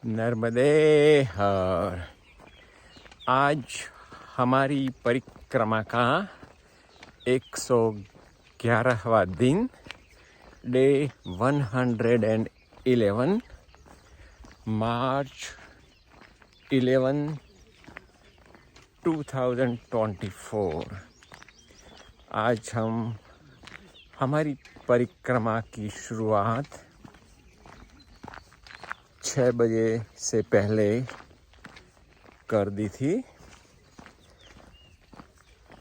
नर्मदे हर। आज हमारी परिक्रमा का 111वां दिन, डे 111, मार्च 11, 2024। आज हम हमारी परिक्रमा की शुरुआत 6 बजे से पहले कर दी थी।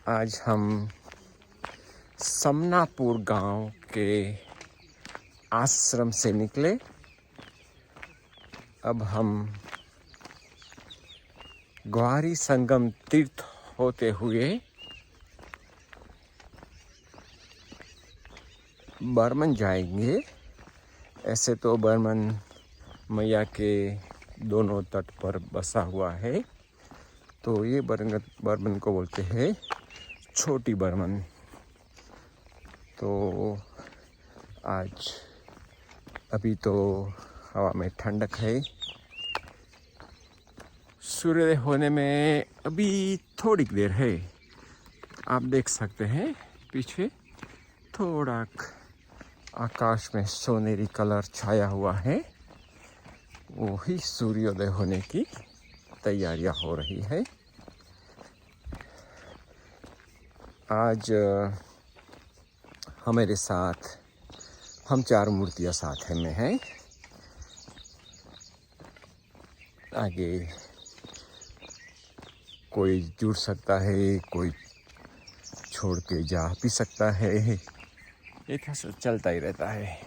आज हम समनापुर गांव के आश्रम से निकले। अब हम ग्वारी संगम तीर्थ होते हुए बर्मन जाएंगे। ऐसे तो बर्मन मैया के दोनों तट पर बसा हुआ है, तो ये बर्मन को बोलते हैं छोटी बर्मन। तो आज अभी तो हवा में ठंडक है। सूर्योदय होने में अभी थोड़ी देर है। आप देख सकते हैं पीछे थोड़ा आकाश में सोनेरी कलर छाया हुआ है। वही सूर्योदय होने की तैयारियां हो रही है। आज हमारे साथ हम 4 मूर्तियां साथ में हैं। आगे कोई जुड़ सकता है, कोई छोड़ के जा भी सकता है। ये चलता ही रहता है।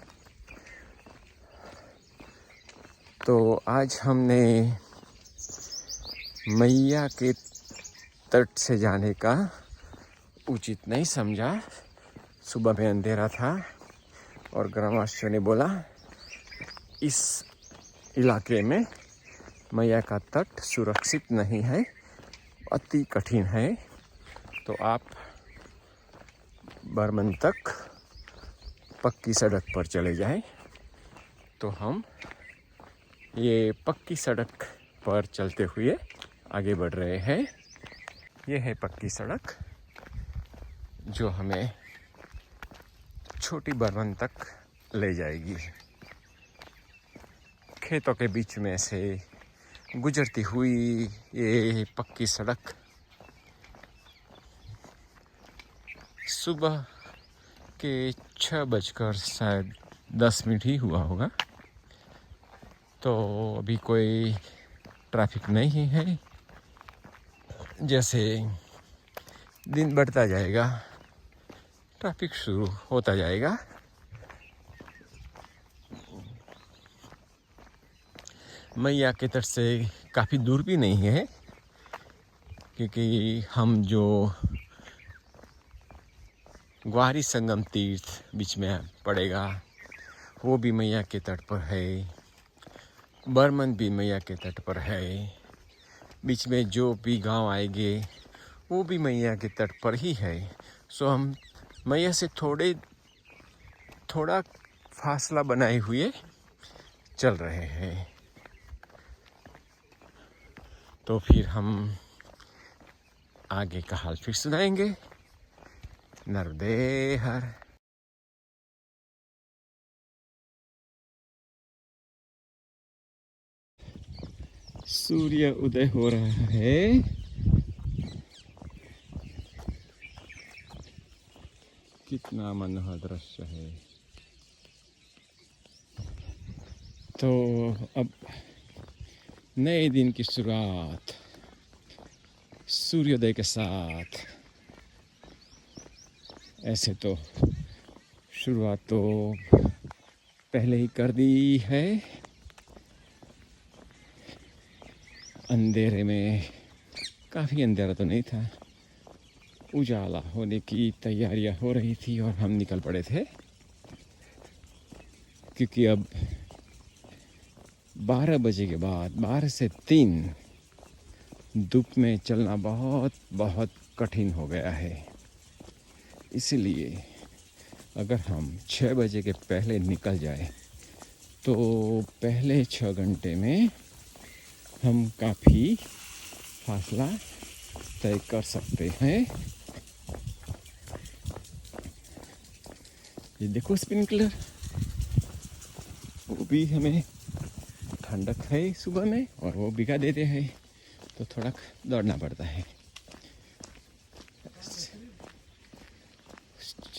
तो आज हमने मैया के तट से जाने का उचित नहीं समझा। सुबह में अंधेरा था और ग्रामवासियों ने बोला इस इलाके में मैया का तट सुरक्षित नहीं है, अति कठिन है, तो आप बर्मन तक पक्की सड़क पर चले जाएं। तो हम ये पक्की सड़क पर चलते हुए आगे बढ़ रहे हैं। ये है पक्की सड़क जो हमें छोटी बर्मन तक ले जाएगी। खेतों के बीच में से गुजरती हुई ये पक्की सड़क सुबह के 6:10 ही हुआ होगा। तो अभी कोई ट्रैफिक नहीं है। जैसे दिन बढ़ता जाएगा ट्रैफिक शुरू होता जाएगा। मैया के तट से काफ़ी दूर भी नहीं है, क्योंकि हम जो ग्वारी संगम तीर्थ बीच में पड़ेगा वो भी मैया के तट पर है। बर्मन भी मैया के तट पर है। बीच में जो भी गांव आएंगे वो भी मैया के तट पर ही है। सो हम मैया से थोड़ा फासला बनाए हुए चल रहे हैं। तो फिर हम आगे का हाल फिर सुनाएंगे। नर्मदे हर। सूर्य उदय हो रहा है। कितना मनोहर दृश्य है। तो अब नए दिन की शुरुआत सूर्योदय के साथ। ऐसे तो शुरुआत तो पहले ही कर दी है। अंधेरे में, काफ़ी अंधेरा तो नहीं था, उजाला होने की तैयारियां हो रही थी और हम निकल पड़े थे। क्योंकि अब 12 बजे के बाद 12 से 3 धूप में चलना बहुत बहुत कठिन हो गया है। इसलिए अगर हम 6 बजे के पहले निकल जाए तो पहले 6 घंटे में हम काफ़ी फासला तय कर सकते हैं। ये देखो स्प्रिंकलर, वो भी हमें ठंडक है सुबह में और वो भिगा देते हैं, तो थोड़ा दौड़ना पड़ता है।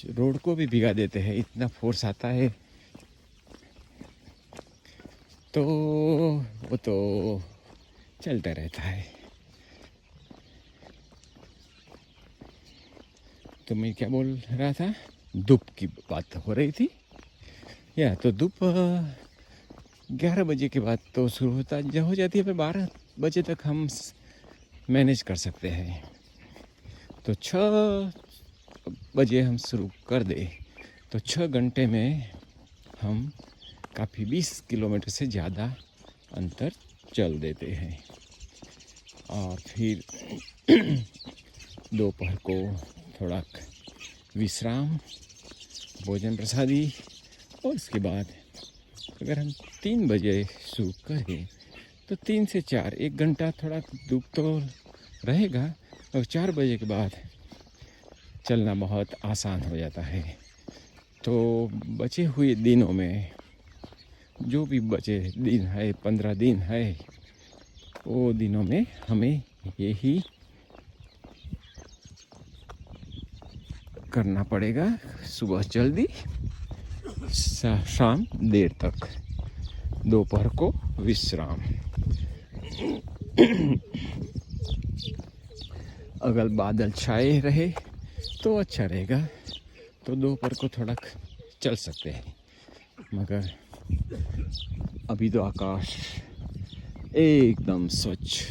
रोड को भी भिगा देते हैं, इतना फोर्स आता है। तो वो तो चलता रहता है। तो मैं क्या बोल रहा था, धूप की बात हो रही थी। या तो धूप 11 बजे के बाद तो शुरू हो जाती है, फिर 12 बजे तक हम मैनेज कर सकते हैं। तो 6 बजे हम शुरू कर दे तो 6 घंटे में हम काफ़ी 20 किलोमीटर से ज़्यादा अंतर चल देते हैं। और फिर दोपहर को थोड़ा विश्राम, भोजन प्रसादी, और उसके बाद अगर हम 3 बजे शुरू करें तो 3 से 4 1 घंटा थोड़ा धूप तो रहेगा, और 4 बजे के बाद चलना बहुत आसान हो जाता है। तो बचे हुए दिनों में, जो भी बचे दिन है, 15 दिन है, वो दिनों में हमें यही करना पड़ेगा। सुबह जल्दी, शाम देर तक, दोपहर को विश्राम। अगर बादल छाए रहे तो अच्छा रहेगा, तो दोपहर को थोड़ा चल सकते हैं। मगर अभी तो आकाश एकदम स्वच्छ,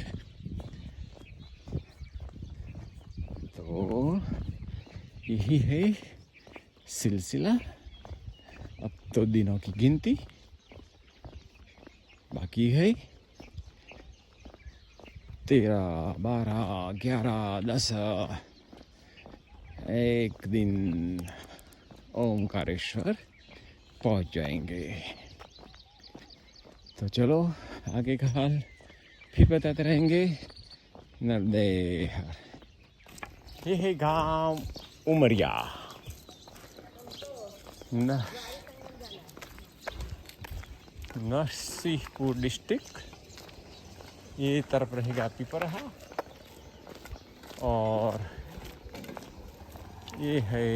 तो यही है सिलसिला। अब तो दिनों की गिनती बाकी है। 13, 12, 11, 10, एक दिन ओमकारेश्वर पहुंच जाएंगे। तो चलो, आगे का हाल फिर बताते रहेंगे। नर्मदे हर। ये है गांव उमरिया, नरसिंहपुर डिस्ट्रिक्ट। ये तरफ रहेगा पिपरहा, और ये है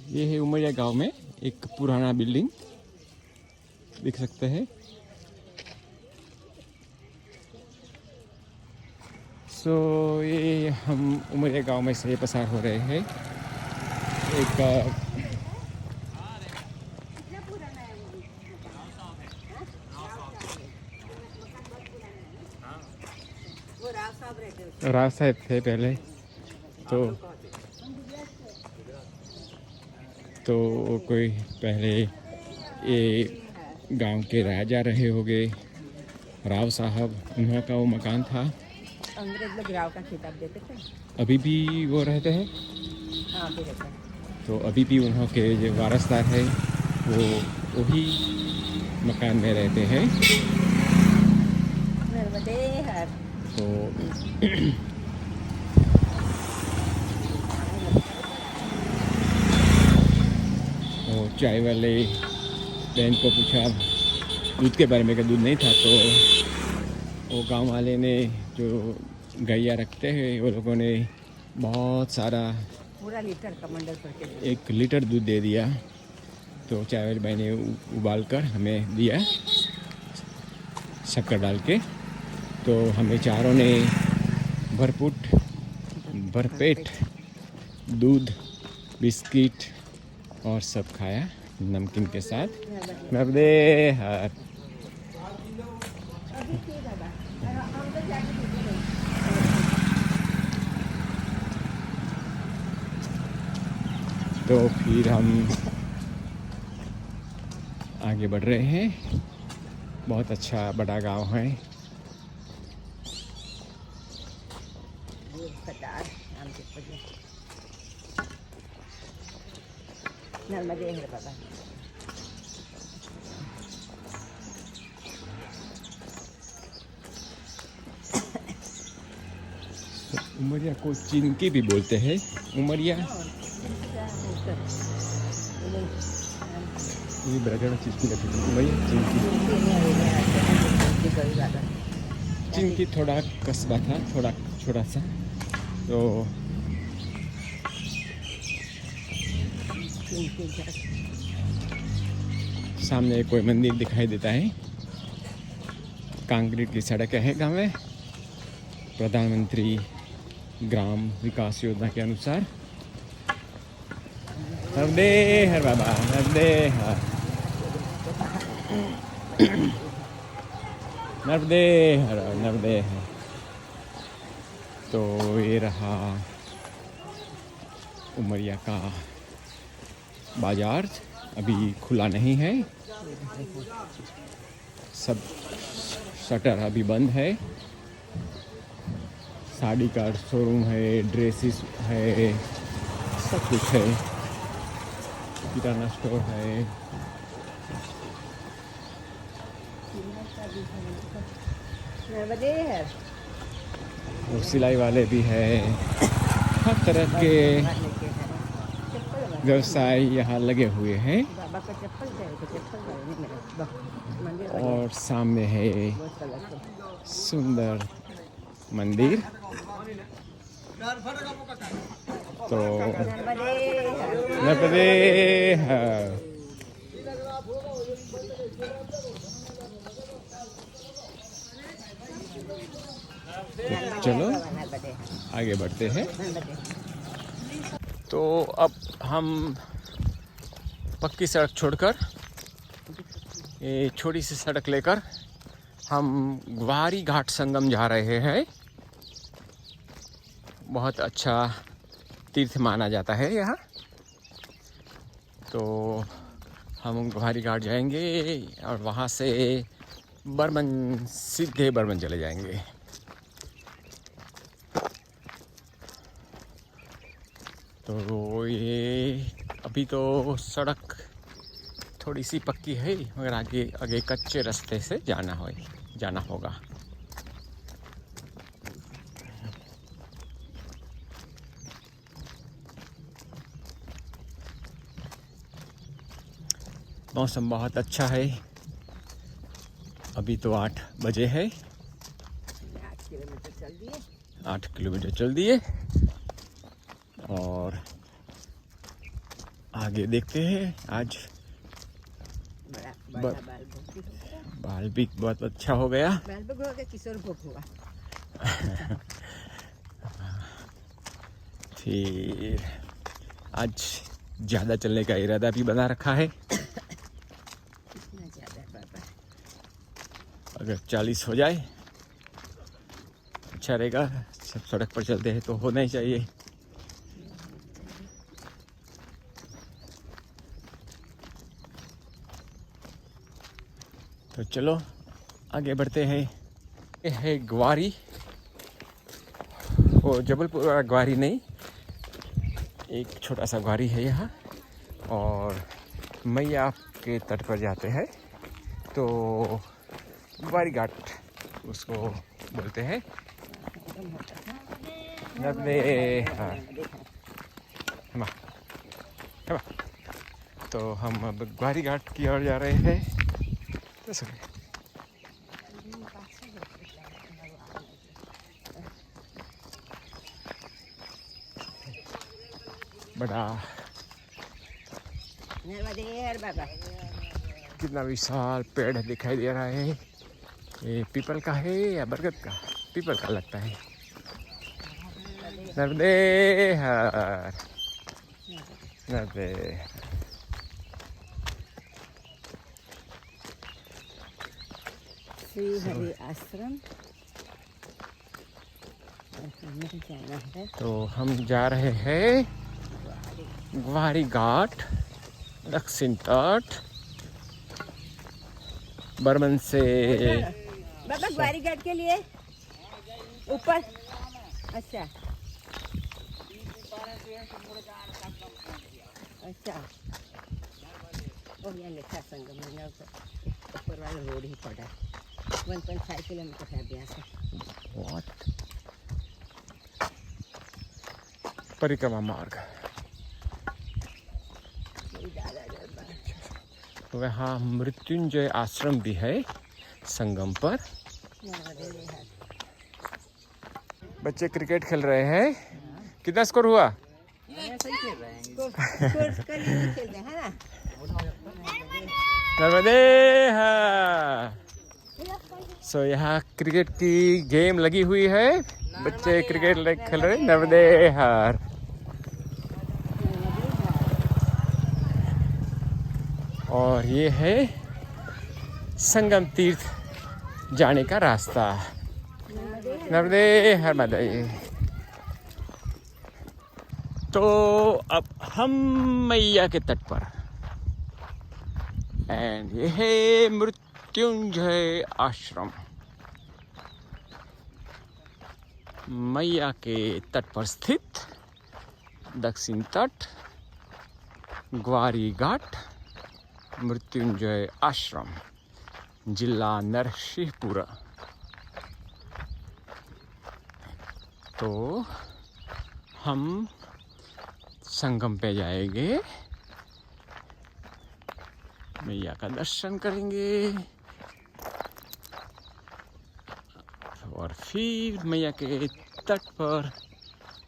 ये है उमरिया गांव में एक पुराना बिल्डिंग देख सकते हैं। सो ये हम उमरिया गांव में से पसार हो रहे हैं। एक राव साहब थे पहले, तो कोई पहले ये गांव के राजा रहे होंगे, राव साहब, उन्हों का वो मकान था। अंग्रेज लोग राव का खिताब देते थे। अभी भी वो रहते हैं? हाँ, अभी रहते हैं। तो अभी भी उन्हों के जो वारसदार है वो वही मकान में रहते हैं। नर्मदे हर। तो वो चाय वाले बहन को पूछा दूध के बारे में, का दूध नहीं था, तो वो गांव वाले ने जो गैया रखते हैं वो लोगों ने बहुत सारा पूरा लीटर का मंडल भर के 1 लीटर दूध दे दिया। तो चाय वाली बहन ने उबाल कर हमें दिया शक्कर डाल के। तो हमें चारों ने भरपेट दूध, बिस्किट और सब खाया नमकीन के साथ। नर्मदे हर। तो फिर हम आगे बढ़ रहे हैं। बहुत अच्छा बड़ा गांव है, कतार आम के पौधे नर्मदे है बाबा उमरिया को चिंकी भी बोलते हैं। उमरिया ये बराबर चिंकी लगती है। उमरिया चिंकी चिंकी थोड़ा कस्बा था, थोड़ा छोटा सा। तो सामने कोई मंदिर दिखाई देता है। कंक्रीट की सड़क है गाँव में। प्रधानमंत्री ग्राम विकास योजना के अनुसार। नर्मदे हर बाबा, नर्मदे हर, नर्मदे हर, नर्मदे हर। तो ये रहा उमरिया का बाजार। अभी खुला नहीं है, सब शटर अभी बंद है। साड़ी का शोरूम है, ड्रेसेस है, सब कुछ है। किराना स्टोर है। नर्मदे है और सिलाई वाले भी है। हर तरह के व्यवसाय यहाँ लगे हुए हैं। बाबा का चप्पल मंदिर और सामने है सुंदर मंदिर। तो नर्मदे हर। तो चलो आगे बढ़ते हैं। तो अब हम पक्की सड़क छोड़कर ये छोटी सी सड़क लेकर हम ग्वारी घाट संगम जा रहे हैं। बहुत अच्छा तीर्थ माना जाता है यहाँ। तो हम ग्वारी घाट जाएंगे और वहाँ से बर्मन, सीधे बर्मन चले जाएंगे। तो ये अभी तो सड़क थोड़ी सी पक्की है, मगर आगे आगे कच्चे रास्ते से जाना होगा। मौसम बहुत अच्छा है। अभी तो 8 बजे है। 8 किलोमीटर चल दिए। 8 किलोमीटर चल दिए और आगे देखते हैं। आज बड़ा बाल भी बहुत अच्छा हो गया। बाल भोग हो गया, किशोर भोग हुआ। फिर आज ज़्यादा चलने का इरादा भी बना रखा है। कितना ज़्यादा बाबा? अगर 40 हो जाए अच्छा रहेगा। सब सड़क पर चलते हैं तो होना ही चाहिए। तो चलो आगे बढ़ते हैं। ये है ग्वारी। वो जबलपुर वाला ग्वारी नहीं, एक छोटा सा ग्वारी है यहाँ। और मैया के तट पर जाते हैं तो ग्वारी घाट उसको बोलते हैं। नर्मदे हर। तो हम अब ग्वारी घाट की ओर जा रहे हैं। बड़ा नर्मदे हर बाबा। कितना विशाल पेड़ दिखाई दे रहा है। ये पीपल का है या बरगद का? पीपल का लगता है। नर्मदे हर, नर्मदे। श्री हरि आश्रम जाना है। तो हम जा रहे हैं ग्वारी घाट, दक्षिण तट, बर्मन से। बाबा ग्वारी घाट के लिए ऊपर। अच्छा अच्छा और यहाँ लिखा संगम में ऊपर वाला रोड ही पड़ा 1.5 किलोमीटर है यहाँ से। What? परिक्रमा मार्ग। वहाँ मृत्युंजय आश्रम भी है संगम पर। बच्चे क्रिकेट खेल रहे हैं। कितना स्कोर हुआ? नर्मदे सो यहाँ क्रिकेट की गेम लगी हुई है। बच्चे क्रिकेट खेल रहे हैं। नर्मदे हर और ये है संगम तीर्थ जाने का रास्ता। नर्मदे हर माता। तो अब हम मैया के तट पर एंड ये है मृत्युंजय आश्रम। मैया के तट पर स्थित दक्षिण तट ग्वारी घाट मृत्युंजय आश्रम जिला नरसिंहपुर। तो हम संगम पे जाएंगे, मैया का दर्शन करेंगे और फिर मैया के तट पर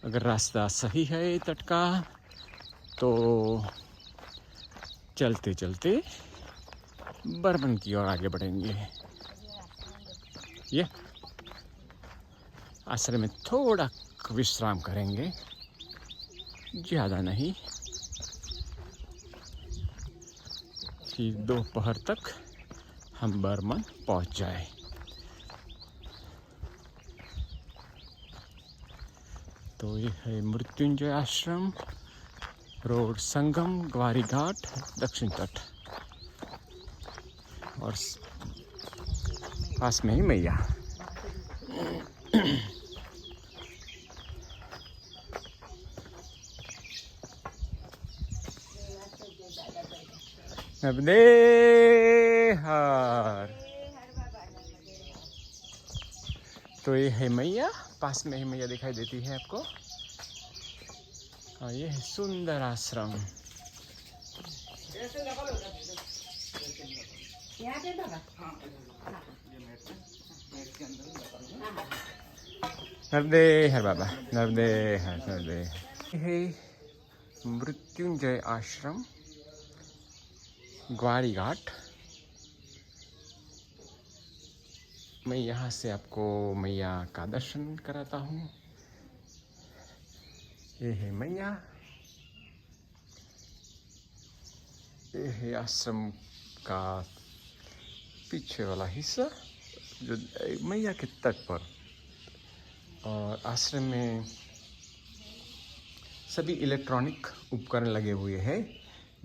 अगर रास्ता सही है तट का तो चलते चलते बर्मन की ओर आगे बढ़ेंगे। ये आश्रम में थोड़ा विश्राम करेंगे, ज़्यादा नहीं, फिर दोपहर तक हम बर्मन पहुंच जाए। तो ये है मृत्युंजय आश्रम, रोड संगम ग्वारी घाट दक्षिण तट और पास में ही मैया। नर्मदे हर। तो ये है मैया, पास में ही मैया दिखाई देती है आपको। और ये है सुंदर आश्रम। नर्मदे हर बाबा, नर्मदे हर, नर्मदे। ये मृत्युंजय आश्रम ग्वारी घाट। मैं यहाँ से आपको मैया का दर्शन कराता हूँ। ये है मैया, ये है आश्रम का पीछे वाला हिस्सा जो मैया के तट पर। और आश्रम में सभी इलेक्ट्रॉनिक उपकरण लगे हुए हैं,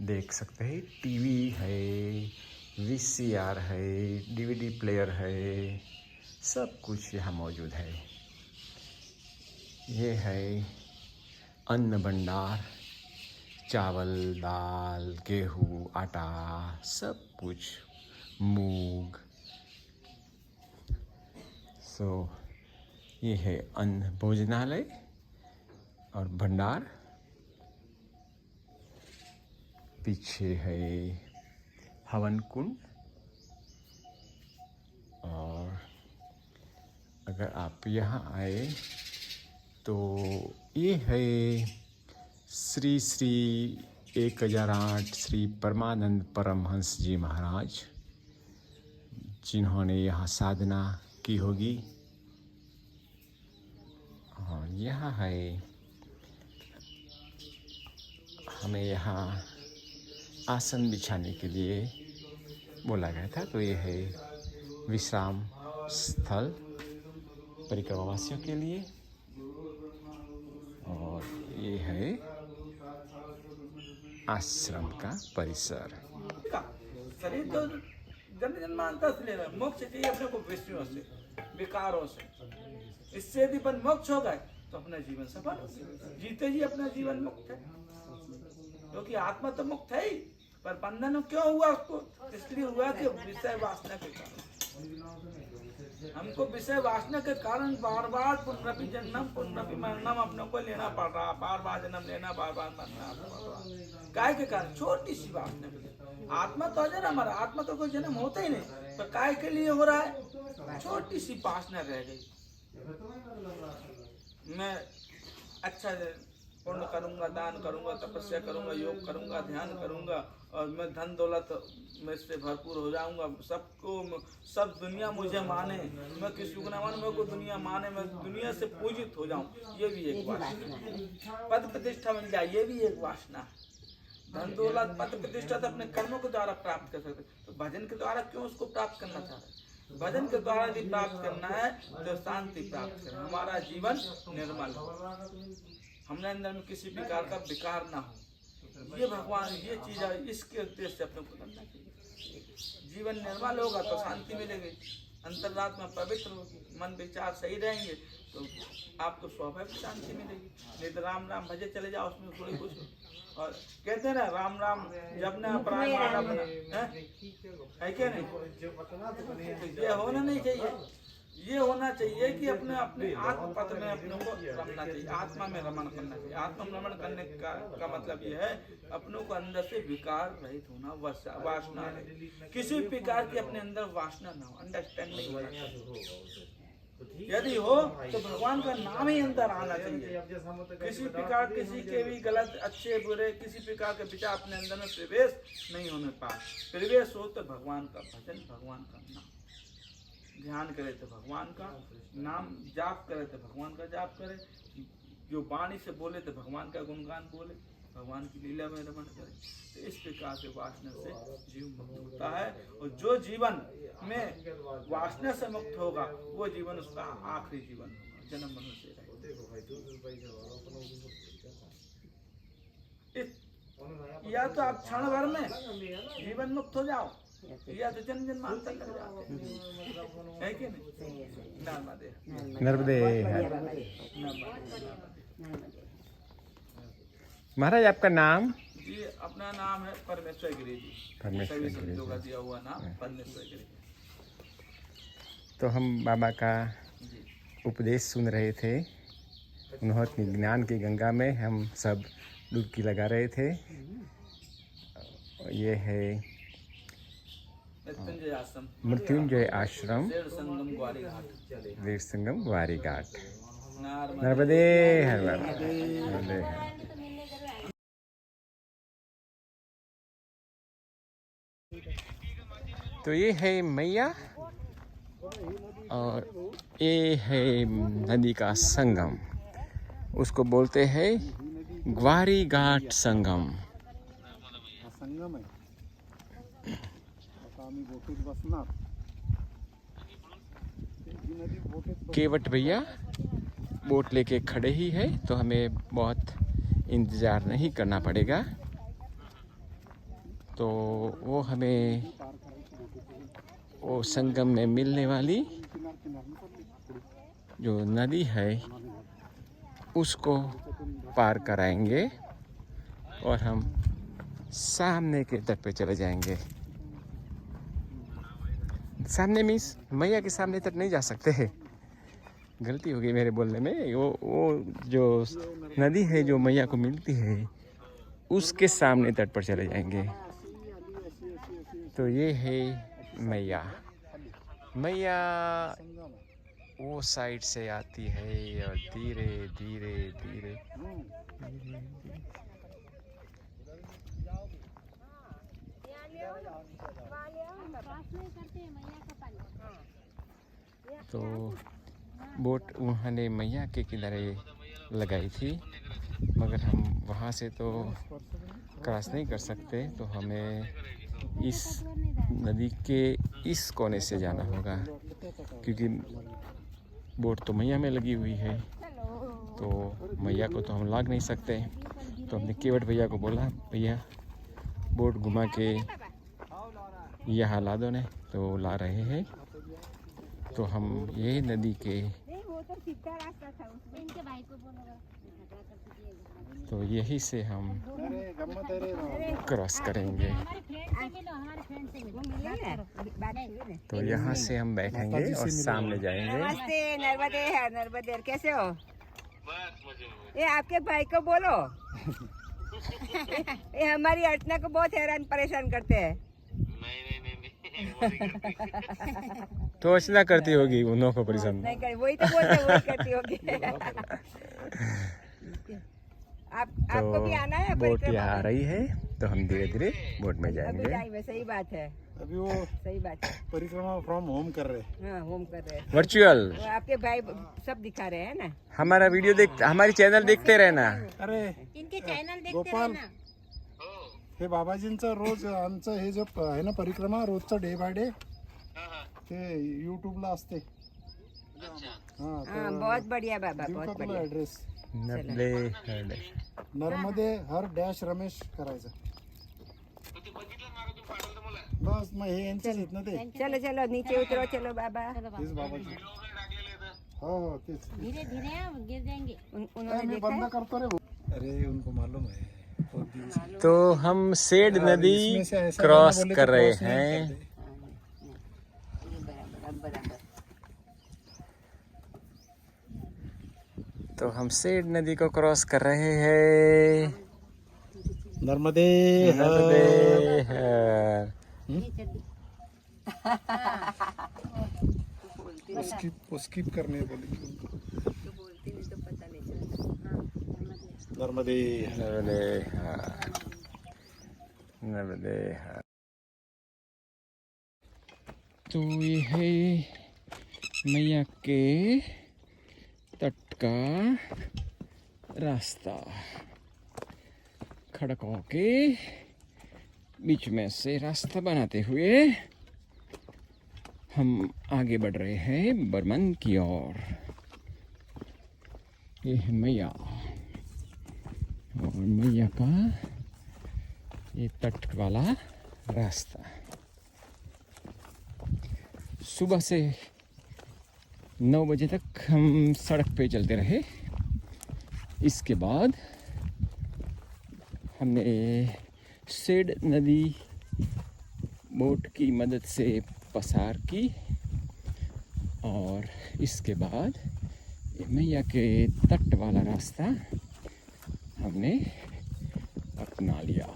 देख सकते हैं। टीवी है, वीसीआर है, डीवीडी प्लेयर है, सब कुछ यहाँ मौजूद है। ये है अन्न भंडार, चावल, दाल, गेहूँ, आटा, सब कुछ, मूंग। सो ये है अन्न भोजनालय और भंडार। पीछे है हवन कुंड। और अगर आप यहाँ आए तो ये है श्री श्री 1008 श्री परमानंद परमहंस जी महाराज, जिन्होंने यहाँ साधना की होगी। और यहाँ है, हमें यहाँ आसन बिछाने के लिए बोला गया था। तो ये है विश्राम स्थल परिक्रमावासियों के लिए। और ये है आश्रम का परिसर। शरीर तो जन्म जन्मांतर ले रहा है, मोक्ष चाहिए अपने को विषयों से, विकारों से। इससे यदि अपन मोक्ष हो गए तो अपना जीवन सफल हो। जीते जी अपना जीवन मुक्त है, क्योंकि आत्मा तो मुक्त है ही, पर बंधन क्यों हुआ उसको? इसलिए हुआ कि विषय वासना के कारण। हमको विषय वासना के कारण बार बार पुनरपि जन्म पुनरपि मरणम अपने को लेना पड़ रहा, बार बार जन्म लेना, बार बार मरना पड़ रहा। काय के कारण? छोटी सी वासना के लिए। आत्मा तो अजर हमारा, आत्मा का कोई जन्म होता ही नहीं, तो काय के लिए हो रहा है? छोटी सी वासना रह गई। मैं अच्छा पुण्य करूंगा, दान करूंगा, तपस्या करूंगा, योग करूंगा, ध्यान करूंगा, और मैं धन दौलत में से भरपूर हो जाऊंगा, सबको सब दुनिया मुझे माने, मैं किसी को ना माने, मेरे को दुनिया माने, मैं दुनिया से पूजित हो जाऊं, ये भी एक वासना है। पद प्रतिष्ठा मिल जाए, ये भी एक वासना है। धन दौलत पद प्रतिष्ठा तो अपने कर्मों के द्वारा प्राप्त कर सकते, तो भजन के द्वारा क्यों उसको प्राप्त करना चाह रहे? भजन के द्वारा यदि प्राप्त करना है तो शांति प्राप्त करें, हमारा जीवन निर्मल हो, हमारे अंदर में किसी प्रकार का विकार ना हो। ये भगवान ये चीज है, इसके उद्देश्य से अपने को करना चाहिए। जीवन निर्मल होगा तो शांति मिलेगी, अंतरात्मा पवित्र होगी, मन विचार सही रहेंगे तो आपको स्वाभाविक शांति मिलेगी। नहीं तो राम राम भजे चले जाओ, उसमें थोड़ी कुछ। और कहते हैं ना राम राम जपना प्राण मानव है क्या नहीं? ये होना नहीं चाहिए, ये होना चाहिए कि अपने अपने आत्म पथ में अपने को रमना चाहिए, आत्मा में रमण करना चाहिए। आत्मा में रमण करने का मतलब ये है अपनों को अंदर से विकार रहित होना, वासना रहित, किसी प्रकार की अपने अंदर वासना ना हो, अंडरस्टैंडिंग होना चाहिए। यदि हो तो भगवान का नाम ही अंदर आना चाहिए। किसी प्रकार किसी के भी गलत अच्छे बुरे किसी प्रकार के विचार अपने अंदर में प्रवेश नहीं होने पाए। प्रवेश हो तो भगवान का भजन, भगवान का नाम ध्यान करे तो भगवान का नाम जाप करे तो भगवान का जाप करे, जो वाणी से बोले तो भगवान का गुणगान बोले, भगवान की लीला में रमण करे। तो इस प्रकार से वासना से जीव मुक्त होता है, और जो जीवन में वासना से मुक्त होगा वो जीवन उसका आखिरी जीवन होगा, जन्म मनुष्य या तो आप क्षण भर में जीवन मुक्त हो जाओ, या तो जन्म जन्मांतर लग जाते हैं, है कि नहीं? नर्मदे नर्मदे। नर्मदे। महाराज आपका नाम? जी अपना नाम है परमेश्वर गिरी जी, परमेश्वर सभी गिरी संतों का जी। दिया हुआ नाम परमेश्वर गिरी। तो हम बाबा का जी उपदेश सुन रहे थे, उन्होंने ज्ञान की गंगा में हम सब डुबकी लगा रहे थे। ये है मृत्युंजय आश्रम, मृत्युंजय आश्रम, शेर संगम ग्वारी घाट, वीर संगम वारी घाट। नर्मदे नर्मदे हर नर्मदे। तो ये है मैया और ये है नदी का संगम, उसको बोलते हैं ग्वारी घाट संगम। संगम आहे, आता आम्ही बोटीत बसणार, ही नदी बोटीत केवट भैया बोट लेके खड़े ही है, तो हमें बहुत इंतज़ार नहीं करना पड़ेगा। तो वो हमें वो संगम में मिलने वाली जो नदी है उसको पार कराएंगे और हम सामने के तट पे चले जाएंगे। सामने मीन्स मैया के सामने तक नहीं जा सकते हैं, गलती हो गई मेरे बोलने में। वो जो नदी है जो मैया को मिलती है उसके सामने तट पर चले जाएंगे। तो ये है मैया, मैया वो साइड से आती है और धीरे धीरे धीरे तो बोट उन्होंने मैया के किनारे लगाई थी, मगर हम वहाँ से तो क्रॉस नहीं कर सकते, तो हमें इस नदी के इस कोने से जाना होगा, क्योंकि बोट तो मैया में लगी हुई है, तो मैया को तो हम लाग नहीं सकते। तो हमने केवट भैया को बोला, भैया बोट घुमा के यहाँ ला दो ने, तो ला रहे हैं। तो हम ये नदी के सीधा रास्ता था उसमें। इनके भाई को बोलो तो यही से हम अरे गम्मत है रे क्रॉस करेंगे। हमारे फ्रेंड से मिलो, हमारे फ्रेंड से वो मिलो। मिले ना, बात हुई ना। तो यहाँ से हम बैठेंगे और सामने जाएंगे। नमस्ते नर्मदे है, नर्मदेर कैसे हो? ये आपके भाई को बोलो। ये हमारी अर्चना को बहुत हैरान परेशान करते हैं। तो अर्चना करती होगी उन्हों को परेशान। नहीं कर, वही तो बोलते, वही करती होगी। आपको भी आना है तो बोट परिक्रमा यहाँ आ में? रही है, तो हम धीरे धीरे बोट में अभी जाएंगे। जाएंगे, सही बात है, अभी वो सही बात है। परिक्रमा फ्रॉम होम कर रहे हैं। हाँ, होम कर रहे हैं। वर्चुअल वो आपके भाई सब दिखा रहे हैं ना। हमारा वीडियो देख, हमारी चॅनल देखते रहना। अरे इनके चॅनल देखते गोपाल, रहना। हे बाबाजींचं रोज आमचं हे जो आहे ना परिक्रमा रोजचं डे बाय डे ते यूट्यूबला असते. हाँ हाँ, बहुत बढ़िया बाबा, देऊ का बहुत तुला बढ़िया। ऍड्रेस? नर्मदे नर्मदे हर डॅश रमेश करायचं. बस मग हे यांचेच आहेत ना ते. चलो चलो नीचे उतरो, चलो बाबा। तेच बाबाजी. हो हो तेच. धीरे धीरे गिर जाएंगे। उन्होंने मैं देखा बंद है? करतो रे भाऊ. अरे उनको मालूम है बहुत दिन से. तो हम सेड नदी इसमें से ऐसा क्रॉस बोले तो कर रहे क्रॉस नहीं हैं। करते. बराबर, अब बराबर। तो हम सेड नदी को क्रॉस कर रहे हैं। नर्मदे नर्मदे हर। स्किप करने बोली. तो बोलती नहीं तो पता नहीं चलता। नर्मदे नर्मदे हर। नर्मदे हर। तो ये है मैया के तट का रास्ता। खड़कों के बीच में से रास्ता बनाते हुए हम आगे बढ़ रहे हैं बर्मन की ओर। ये है मैया और मैया का ये तट वाला रास्ता। सुबह से 9 बजे तक हम सड़क पे चलते रहे। इसके बाद हमने सेड नदी बोट की मदद से पसार की और इसके बाद ये मैया के तट वाला रास्ता हमने अपना लिया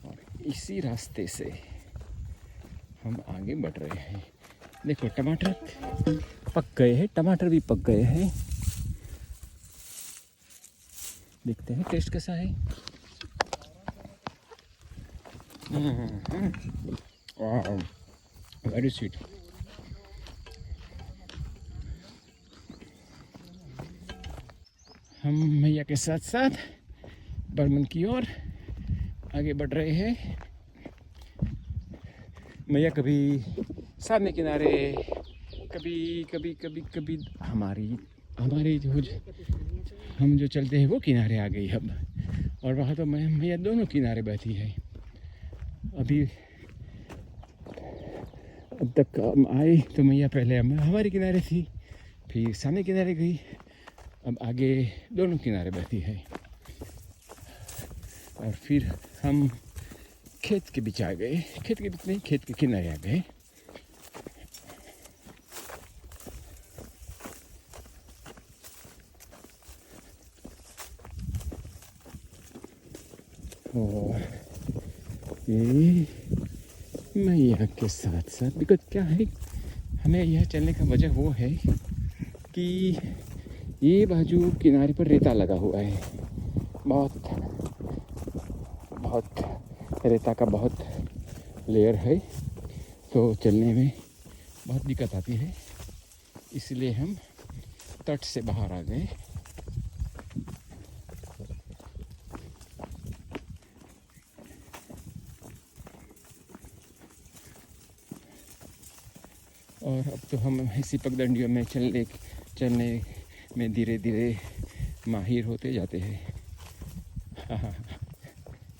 और इसी रास्ते से हम आगे बढ़ रहे हैं। देखो टमाटर पक गए हैं, टमाटर भी पक गए हैं। देखते हैं टेस्ट कैसा है। Very sweet. हम मैया के साथ साथ बर्मन की ओर आगे बढ़ रहे हैं। मैया कभी सामने किनारे, कभी कभी कभी कभी हमारी जो हम जो चलते हैं वो किनारे आ गई अब। और वहाँ तो मैया दोनों किनारे बैठी है। अभी अब तक हम आए तो मैया पहले हमारे किनारे थी, फिर सामने किनारे गई, अब आगे दोनों किनारे बैठी है। और फिर हम खेत के बीच आ गए, खेत के बीच नहीं, खेत के किनारे आ गए। और ये मैया के साथ साथ बिकॉज क्या है, हमें यह चलने का वजह वो है कि ये बाजू किनारे पर रेता लगा हुआ है, बहुत रेता का बहुत लेयर है, तो चलने में बहुत दिक्कत आती है। इसलिए हम तट से बाहर आ गए। और अब तो हम इसी पगडंडियों में चलने में धीरे धीरे माहिर होते जाते हैं। हाँ,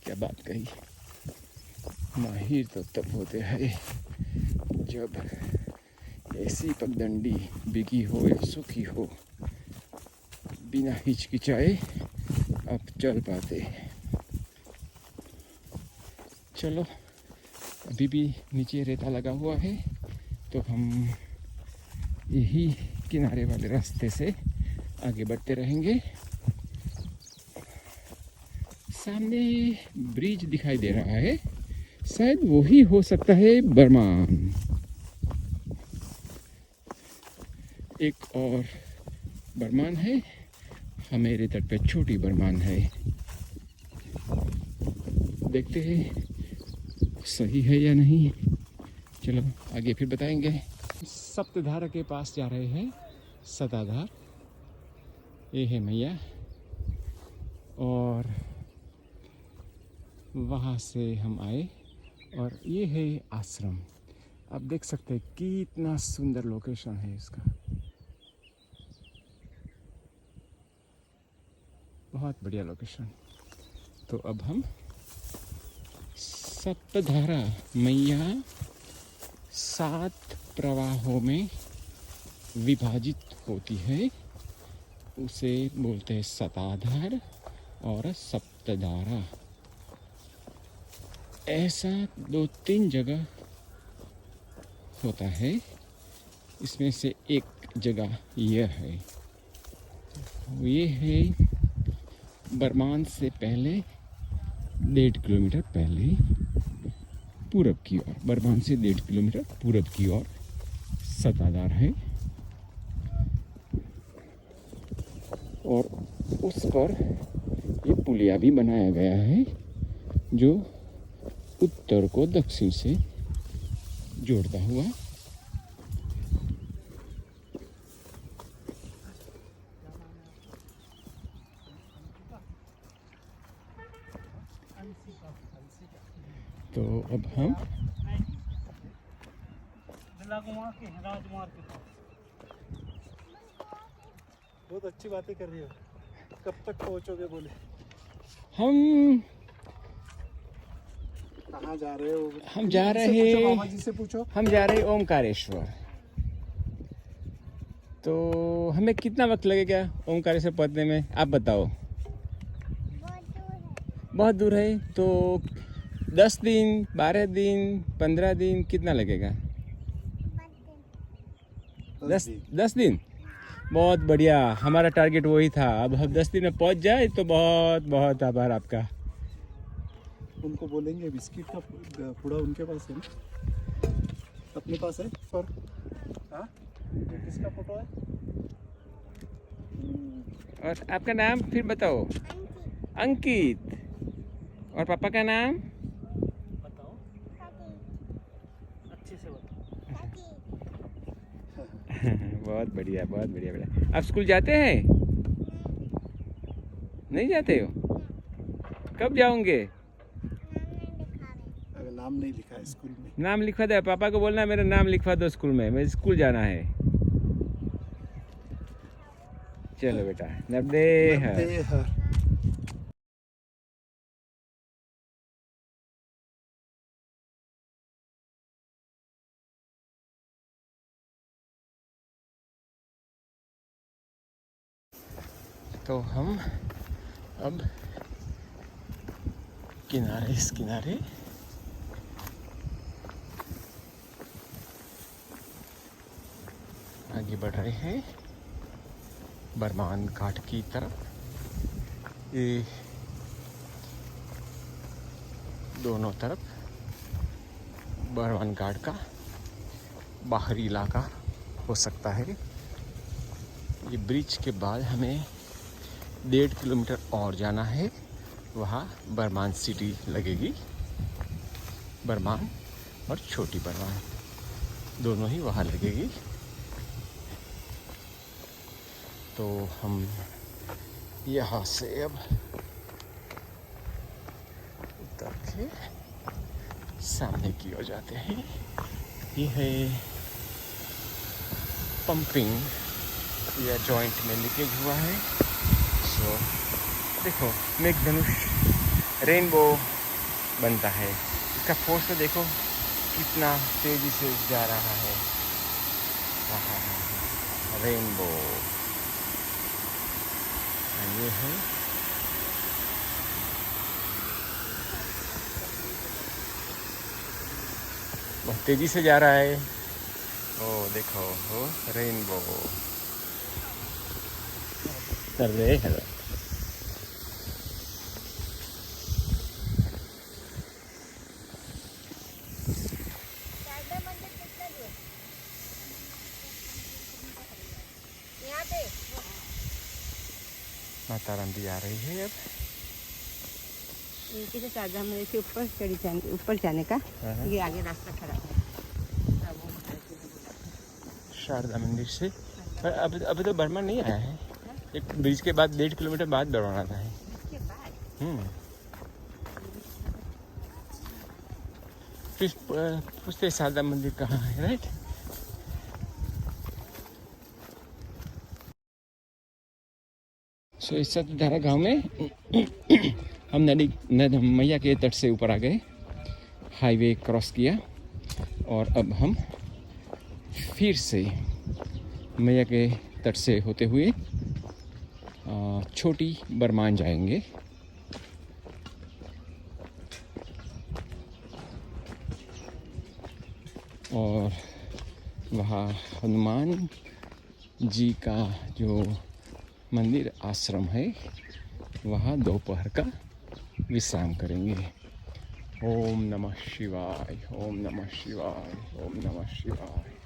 क्या बात कही। माहिर तो तब होते हैं जब ऐसी पगडंडी बिकी हो या सूखी हो, बिना हिचकिचाए अब चल पाते। चलो, अभी भी नीचे रेता लगा हुआ है तो हम यही किनारे वाले रास्ते से आगे बढ़ते रहेंगे। सामने ब्रिज दिखाई दे रहा है, शायद वही हो सकता है बरमान। एक और बरमान है, हमारे तट पे छोटी बरमान है। देखते हैं सही है या नहीं। चलो आगे फिर बताएंगे। सप्तधारा के पास जा रहे हैं, सताधार। ये है मैया, और वहाँ से हम आए और ये है आश्रम। आप देख सकते हैं कितना सुंदर लोकेशन है इसका, बहुत बढ़िया लोकेशन। तो अब हम सप्तधारा मैया 7 प्रवाहों में विभाजित होती है, उसे बोलते हैं सताधार और सप्तधारा। ऐसा 2-3 जगह होता है, इसमें से एक जगह यह है। ये है बरमान से पहले 1.5 किलोमीटर पहले पूरब की ओर, बरमान से 1.5 किलोमीटर पूरब की ओर सताधार है। और उस पर ये पुलिया भी बनाया गया है जो उत्तर को दक्षिण से जोड़ता हुआ। तो अब हम बहुत अच्छी बातें कर रही हो। कब तक पहुंचोगे बोले? हम कहाँ जा रहे हो? हम जा रहे से पूछो, हैं, मामा जी से पूछो। हम जा रहे हैं ओमकारेश्वर। तो हमें कितना वक्त लगेगा ओमकारेश्वर पहुंचने में, आप बताओ। बहुत दूर है। तो 10 दिन, 12 दिन, 15 दिन कितना लगेगा? 10 दिन। बहुत बढ़िया, हमारा टारगेट वही था। अब हम 10 दिन में पहुंच जाए तो बहुत बहुत आभार आपका। उनको बोलेंगे बिस्किट का पूड़ा उनके पास है ना, अपने पास है सर? हाँ, ये किसका फोटो है? और आपका नाम फिर बताओ। अंकित। और पापा का नाम? बताओ, अच्छे से बताओ। बहुत बढ़िया, बहुत बढ़िया बेटा। आप स्कूल जाते हैं? नहीं जाते हो? कब जाओगे? अगर नाम नहीं लिखा है स्कूल में। नाम लिखवा दो, पापा को बोलना मेरा नाम लिखवा दो स्कूल में, मुझे स्कूल जाना है। चलो बेटा, नब्बे है। तो हम अब किनारे, इस किनारे आगे बढ़ रहे हैं बरमान घाट की तरफ। ये दोनों तरफ बरमान घाट का बाहरी इलाका हो सकता है। ये ब्रिज के बाद हमें 1.5 किलोमीटर और जाना है, वहाँ बरमान सिटी लगेगी। बरमान और छोटी बरमान दोनों ही वहाँ लगेगी। तो हम यहाँ से अब उतर के सामने की ओर जाते हैं। ये है पंपिंग या जॉइंट में लीकेज हुआ है। सो देखो, मेघधनुष रेनबो बनता है। इसका फोर्स तो देखो कितना तेजी से जा रहा है। रेनबो। ये है बहुत तेजी से जा रहा है। ओ देखो हो रेनबो कर रहे हैं। माता रानी आ रही है अब। इनके से शारदा मंदिर से ऊपर जाने का ये आगे रास्ता खराब है। शारदा मंदिर से पर अभी तो बर्मा नहीं आया है। एक ब्रिज के बाद 1.5 किलोमीटर बाद बरौना था है। इसके बाद फिर पूछते शारदा मंदिर कहाँ है, राइट। सो इस सतधारा गाँव में हम नदी मैया के तट से ऊपर आ गए, हाईवे क्रॉस किया और अब हम फिर से मैया के तट से होते हुए छोटी बरमान जाएंगे। और वहाँ हनुमान जी का जो मंदिर आश्रम है वहाँ दोपहर का विश्राम करेंगे। ओम नमः शिवाय, ओम नमः शिवाय, ओम नमः शिवाय।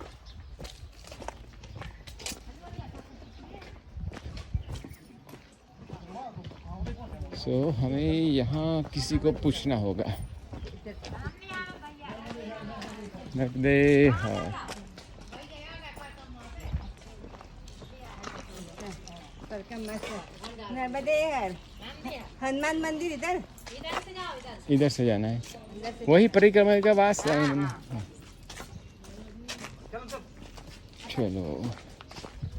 सो हमें यहाँ किसी को पूछना होगा। नर्मदे हाँ नर्मदे हनुमान मंदिर इधर से जाना है, वही परिक्रमा का वास। चलो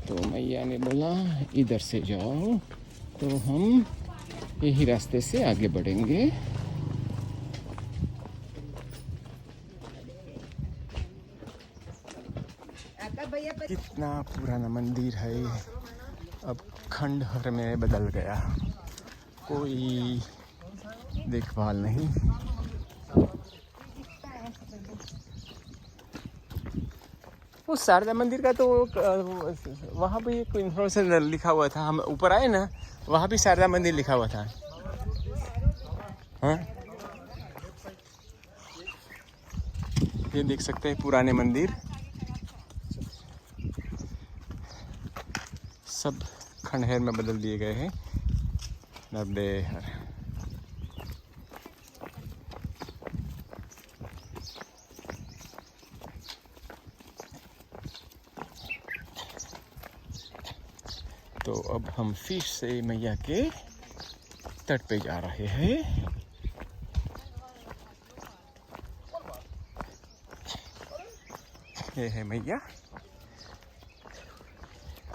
तो मैया ने बोला इधर से जाओ, तो हम यही रास्ते से आगे बढ़ेंगे। कितना पुराना मंदिर है, अब खंडहर में बदल गया, कोई देखभाल नहीं। वो शारदा मंदिर का तो वहाँ भी कोई इन्फॉर्मेशन लिखा हुआ था, हम ऊपर आए ना वहाँ भी शारदा मंदिर लिखा हुआ था। हाँ ये देख सकते हैं पुराने मंदिर सब खंडहर में बदल दिए गए हैं। नर्मदे हर। तो अब हम फिर से मैया के तट पे जा रहे हैं। ये है मैया।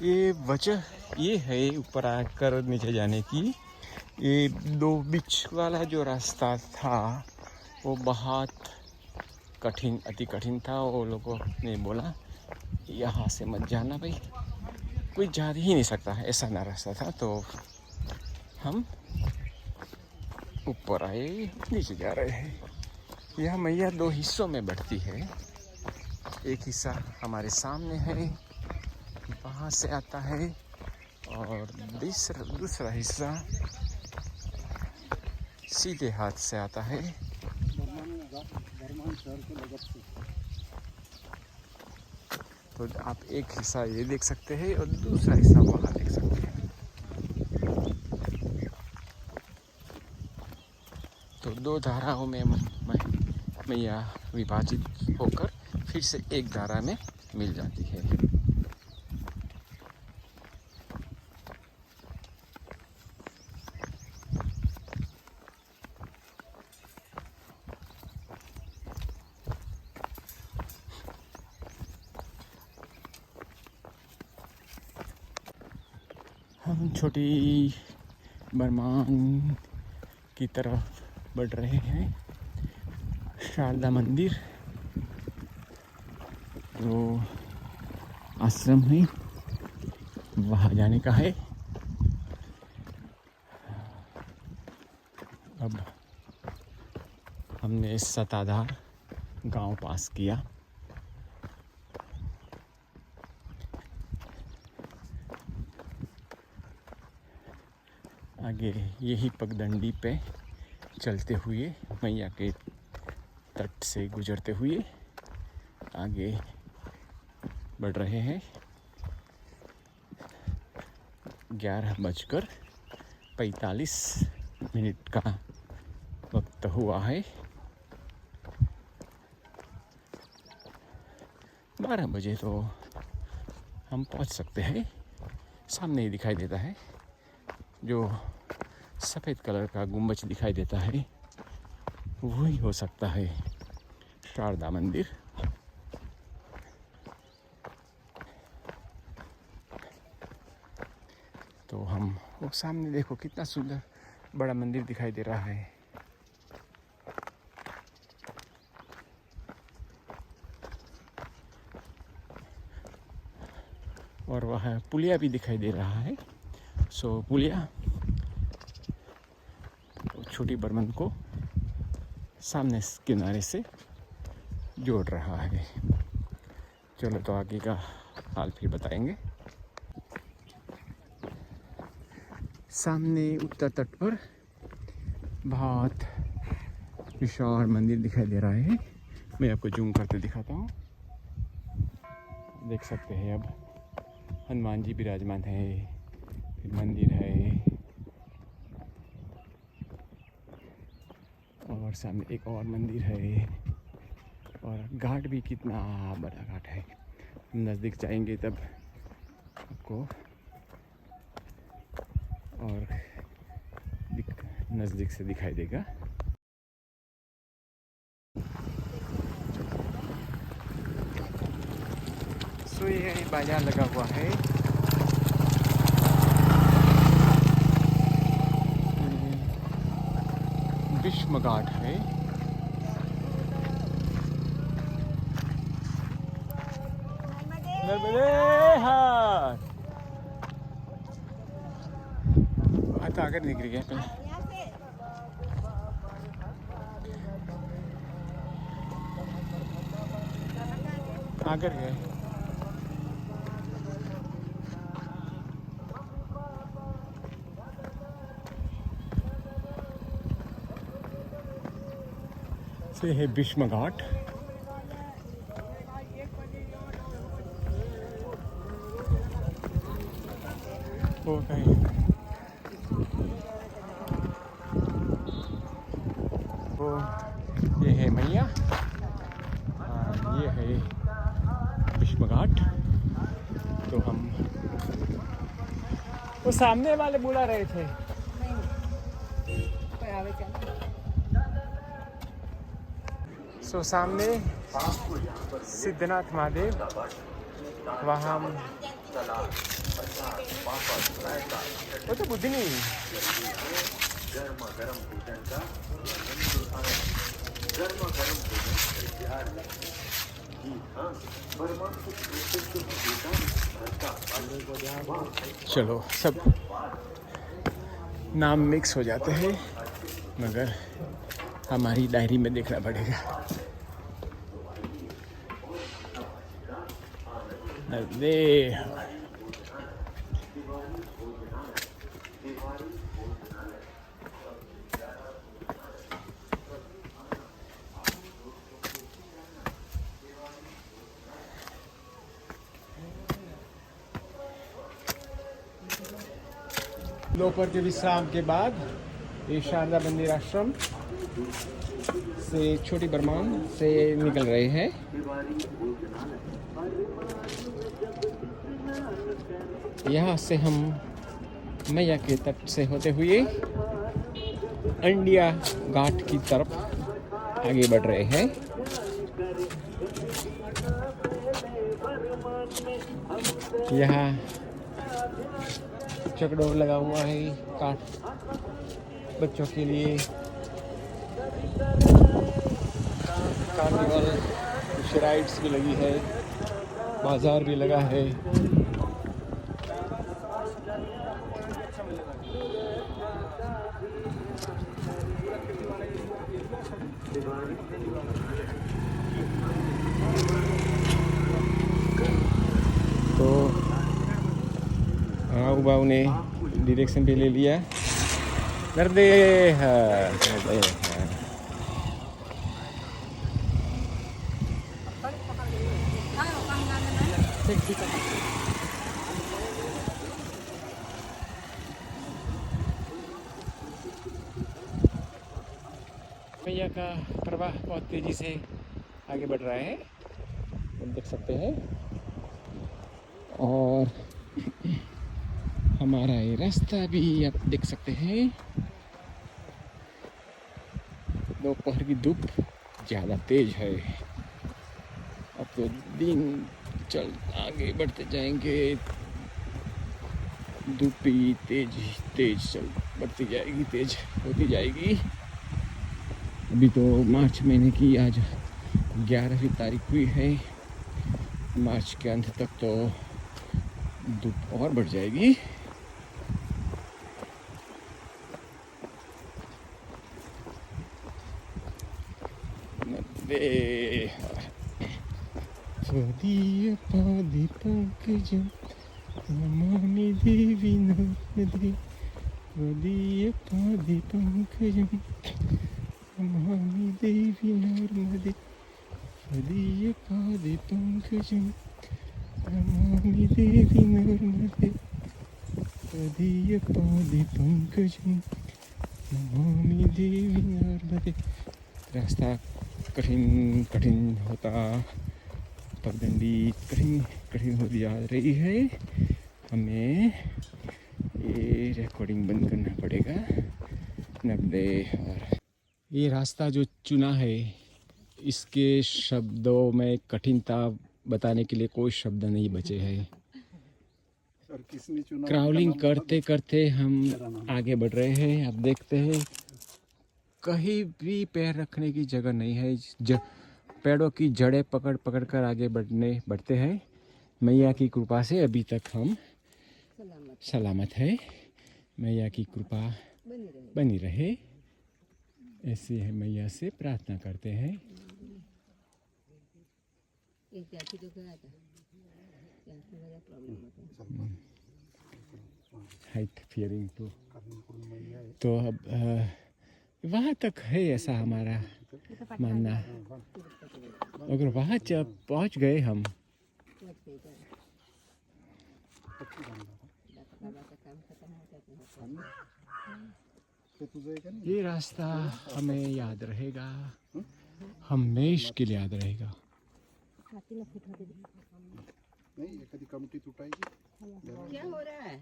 ये वजह ये है ऊपर आकर नीचे जाने की, ये दो बीच वाला जो रास्ता था वो बहुत कठिन, अति कठिन था। वो लोगों ने बोला यहाँ से मत जाना भाई, कोई जा ही नहीं सकता है, ऐसा ना रास्ता था। तो हम ऊपर आए, नीचे जा रहे हैं। यह मैया दो हिस्सों में बढ़ती है, एक हिस्सा हमारे सामने है, वहाँ से आता है, और दूसरा हिस्सा सीधे हाथ से आता है। तो आप एक हिस्सा ये देख सकते हैं और दूसरा हिस्सा वहाँ देख सकते हैं। तो दो धाराओं में मैया विभाजित होकर फिर से एक धारा में मिल जाती है। हम छोटी बरमान की तरफ बढ़ रहे हैं। शारदा मंदिर तो आश्रम है, वहाँ जाने का है। अब हमने सताधार गांव पास किया। आगे यही पगडंडी पे चलते हुए मैया के तट से गुजरते हुए आगे बढ़ रहे हैं। 11:45 का वक्त हुआ है। 12 बजे तो हम पहुंच सकते हैं। सामने ही दिखाई देता है जो सफ़ेद कलर का गुम्बज दिखाई देता है, वही हो सकता है शारदा मंदिर। तो हम वो सामने देखो कितना सुंदर बड़ा मंदिर दिखाई दे रहा है। और वह पुलिया भी दिखाई दे रहा है। सो पुलिया छोटी बर्मन को सामने किनारे से जोड़ रहा है। चलो तो आगे का हाल फिर बताएंगे। सामने उत्तर तट पर बहुत विशाल मंदिर दिखाई दे रहा है। मैं आपको जूम करके दिखाता हूँ। देख सकते हैं अब हनुमान जी विराजमान है, फिर मंदिर है और सामने एक और मंदिर है और घाट भी कितना बड़ा घाट है। हम नज़दीक जाएंगे तब आपको और नज़दीक से दिखाई देगा। सो ये बाजार लगा हुआ है। भीष्म घाट है। नर्मदे हाथ आकर निकल गया पहले। आकर गए। से है भीष्म घाट। वो कहीं वो ये है मैया, ये है भीष्म घाट। तो हम वो सामने वाले बुला रहे थे। सो सामने सिद्धनाथ महादेव, वहाँ हम वो तो बुद्धि नहीं। चलो सब नाम मिक्स हो जाते हैं, मगर हमारी डायरी में देखना पड़ेगा। अरे दोपहर के विश्राम के बाद ये शारदा मंदिर आश्रम से छोटी बर्मान से निकल रहे हैं। यहाँ से हम मैया के तट से होते हुए इंडिया घाट की तरफ आगे बढ़ रहे हैं। यहाँ चकडोर लगा हुआ है काट बच्चों के लिए। कार्निवल कुछ राइड्स भी लगी है। बाजार भी लगा है। तो हाँ बाबू ने डायरेक्शन पे ले लिया। नर्मदे हाँ, नर्मदे हाँ। मैया का प्रवाह बहुत तेजी से आगे बढ़ रहा है, हम देख सकते हैं। और हमारा ये रास्ता भी आप देख सकते हैं। दोपहर की धूप ज़्यादा तेज है। अब तो दिन चल आगे बढ़ते जाएंगे, धूप भी तेज चल बढ़ती जाएगी, तेज होती जाएगी। अभी तो मार्च महीने की आज 11वीं तारीख हुई है। मार्च के अंत तक तो धूप और बढ़ जाएगी। त्वदीय पादि पंकजं नमामि देवी नर्मदे, त्वदीय पादि पंकजं नमामि देवी नर्मदे, त्वदीय पादि पंकजं नमामि देवी नर्मदे, त्वदीय पादि पंकजं नमामि देवी नर्मदे। रास्ता कठिन होता, पगडंडी कठिन होती जा रही है। हमें ये रिकॉर्डिंग बंद करना पड़ेगा। नब्बे। और ये रास्ता जो चुना है, इसके शब्दों में कठिनता बताने के लिए कोई शब्द नहीं बचे हैं। और किसने चुना? क्राउलिंग करते करते हम आगे बढ़ रहे हैं। आप देखते हैं कहीं भी पैर रखने की जगह नहीं है। पेड़ों की जड़ें पकड़ कर आगे बढ़ते हैं। मैया की कृपा से अभी तक हम सलामत है। मैया की कृपा बनी रहे, ऐसे है मैया से प्रार्थना करते हैं। हाइट फियरिंग तो अब वहाँ तक है ऐसा हमारा मानना। अगर वहाँ जब पहुँच गए हम, ये रास्ता हमें याद रहेगा, हमेशा के लिए याद रहेगा। नहीं, कभी कमटी टूटाएगी। क्या हो रहा है?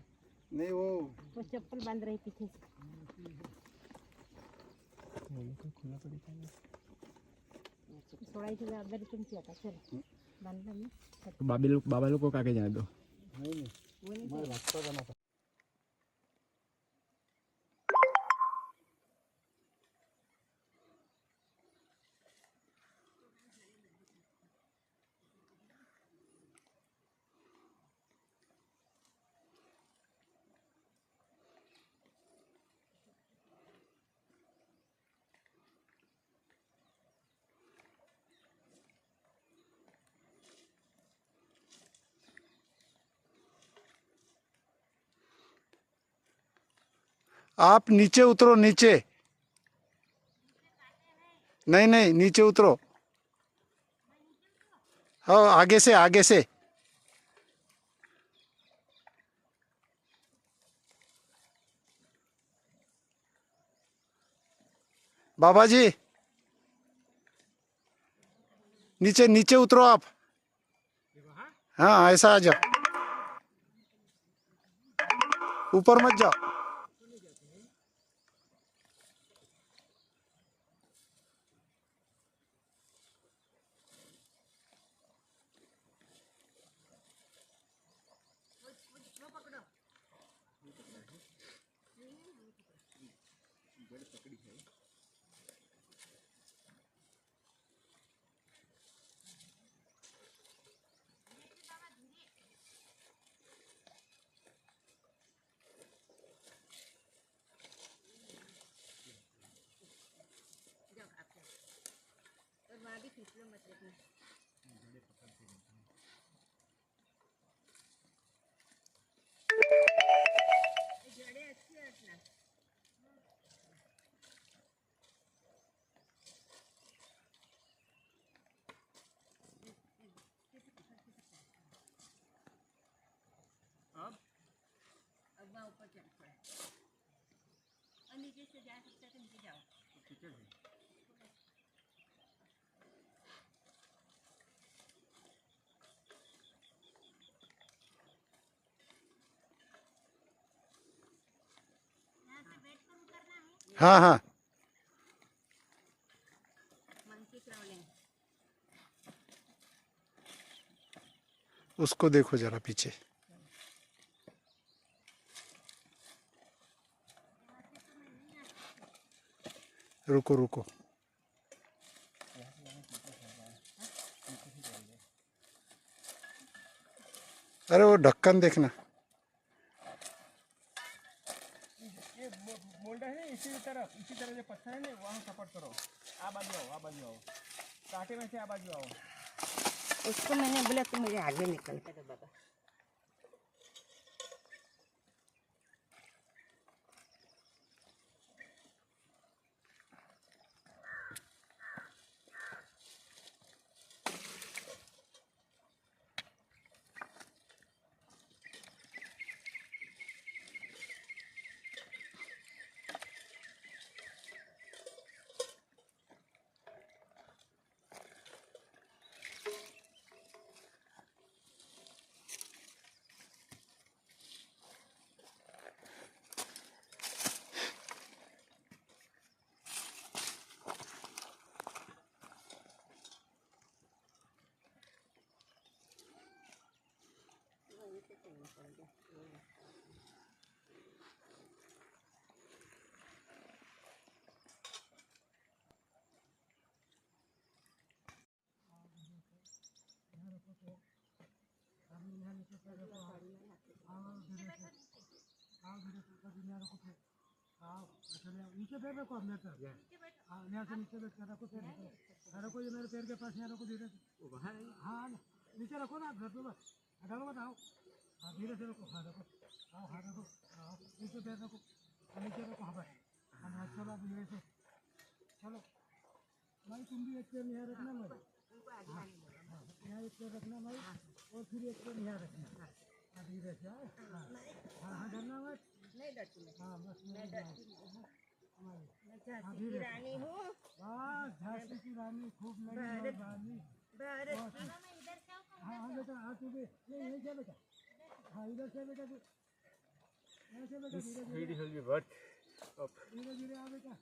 नहीं, वो चप्पल बांध रही पीछे से। थोड़ा ही चला अंदर तुम क्या था, चल बांधना में। बाबा लोग को आगे जाने दो। नहीं, मैं रास्ता बना था। आप नीचे उतरो, नीचे। नहीं नहीं, नीचे उतरो। हाँ, आगे से, आगे से। बाबा जी, नीचे नीचे उतरो आप। हाँ, ऐसा आ जाओ, ऊपर मत जाओ। अब वहाँ ऊपर चल पड़ा और नीचे से जा सकते तो नीचे जाओ। हाँ हाँ मंकी क्राउलिंग। उसको देखो जरा पीछे। रुको रुको। अरे वो ढक्कन देखना। ये बोल्डर है इसी तरह जो पत्थर है ना वहाँ सपोर्ट करो। आ बाजू आओ कांटे में से आ बाजू आओ। उसको मैंने बोला तो मुझे आगे निकल कर बाबा। नीचे पैर रखो अपने पैर। हाँ यहाँ से नीचे बैठ कर रखो पैर। रखो ये मेरे पैर के पास यहाँ रखो धीरे से। हाँ नीचे रखो ना घर पे बस। हटाओ मत आओ। हाँ धीरे से रखो। हाँ रखो। आओ हाँ रखो। आओ नीचे पैर रखो। नीचे रखो हाँ बस। हाँ चलो अब धीरे से चलो। भाई तुम भी एक पैर यहाँ रखना भाई। यहाँ एक पैर रखना भाई और फिर एक पैर यहाँ रखना। हाँ धीरे से आओ। हाँ हाँ डरना मत। नहीं डरती मैं। हाँ बस मैं डरती नहीं। मैं झांसी की रानी हूँ। बस झांसी की रानी खूब लगी रानी। भारत की। हाँ हाँ बेटा हाँ तू भी यही से बेटा। हाँ इधर से बेटा तू यहाँ से बेटा धीरे धीरे आ बेटा।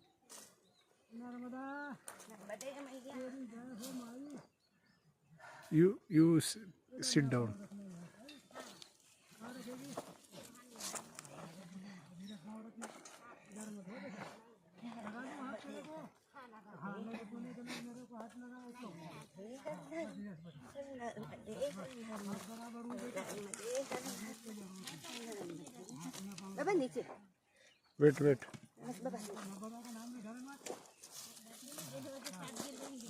नर्मदा नर्मदे मैया। तेरी जय हो माई। You sit down. बाबा नीचे। Wait. बाबा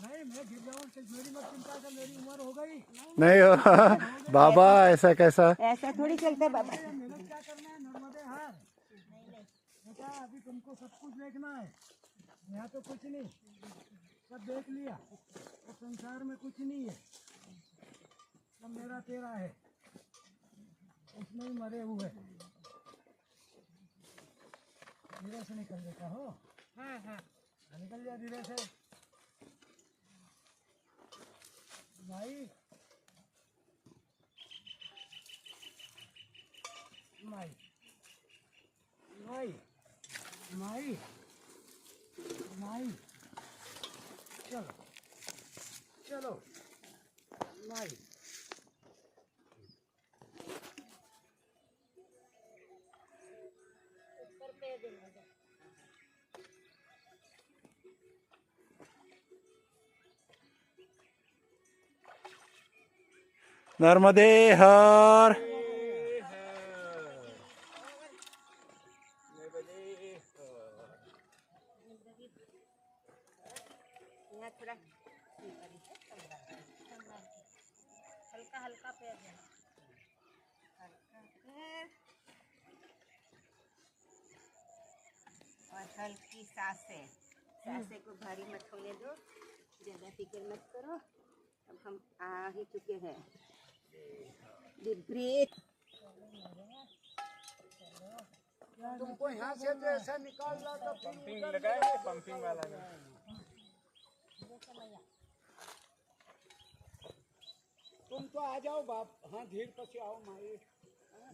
नहीं मैं गिर जाऊँ मेरी मत चिंता कर मेरी उम्र हो गई। नहीं हो बाबा ऐसा कैसा। ऐसा थोड़ी चलता बाबा। मेहनत क्या करना है नर्मदे हार। बेटा अभी तुमको सब कुछ देखना है। यहाँ तो कुछ नहीं सब देख लिया। तो संसार में कुछ नहीं है सब मेरा तेरा है। उसमें ही मरे हुए। धीरे से निकल देता हो। हाँ निकल जा धीरे से भाई। माई माई माई माई चलो चलो माई। नर्मदे हर। यहाँ थोड़ा हल्की सांसें को भारी मत होने दो, ज़्यादा फिक्र मत करो। अब हम आ ही चुके हैं। Deep breath. तुमको यहाँ से तो ऐसा निकाल रहा था, पंपिंग लगाए, पंपिंग वाला में। तुम तो आ जाओ बाप। हाँ धीर पसी आओ माई,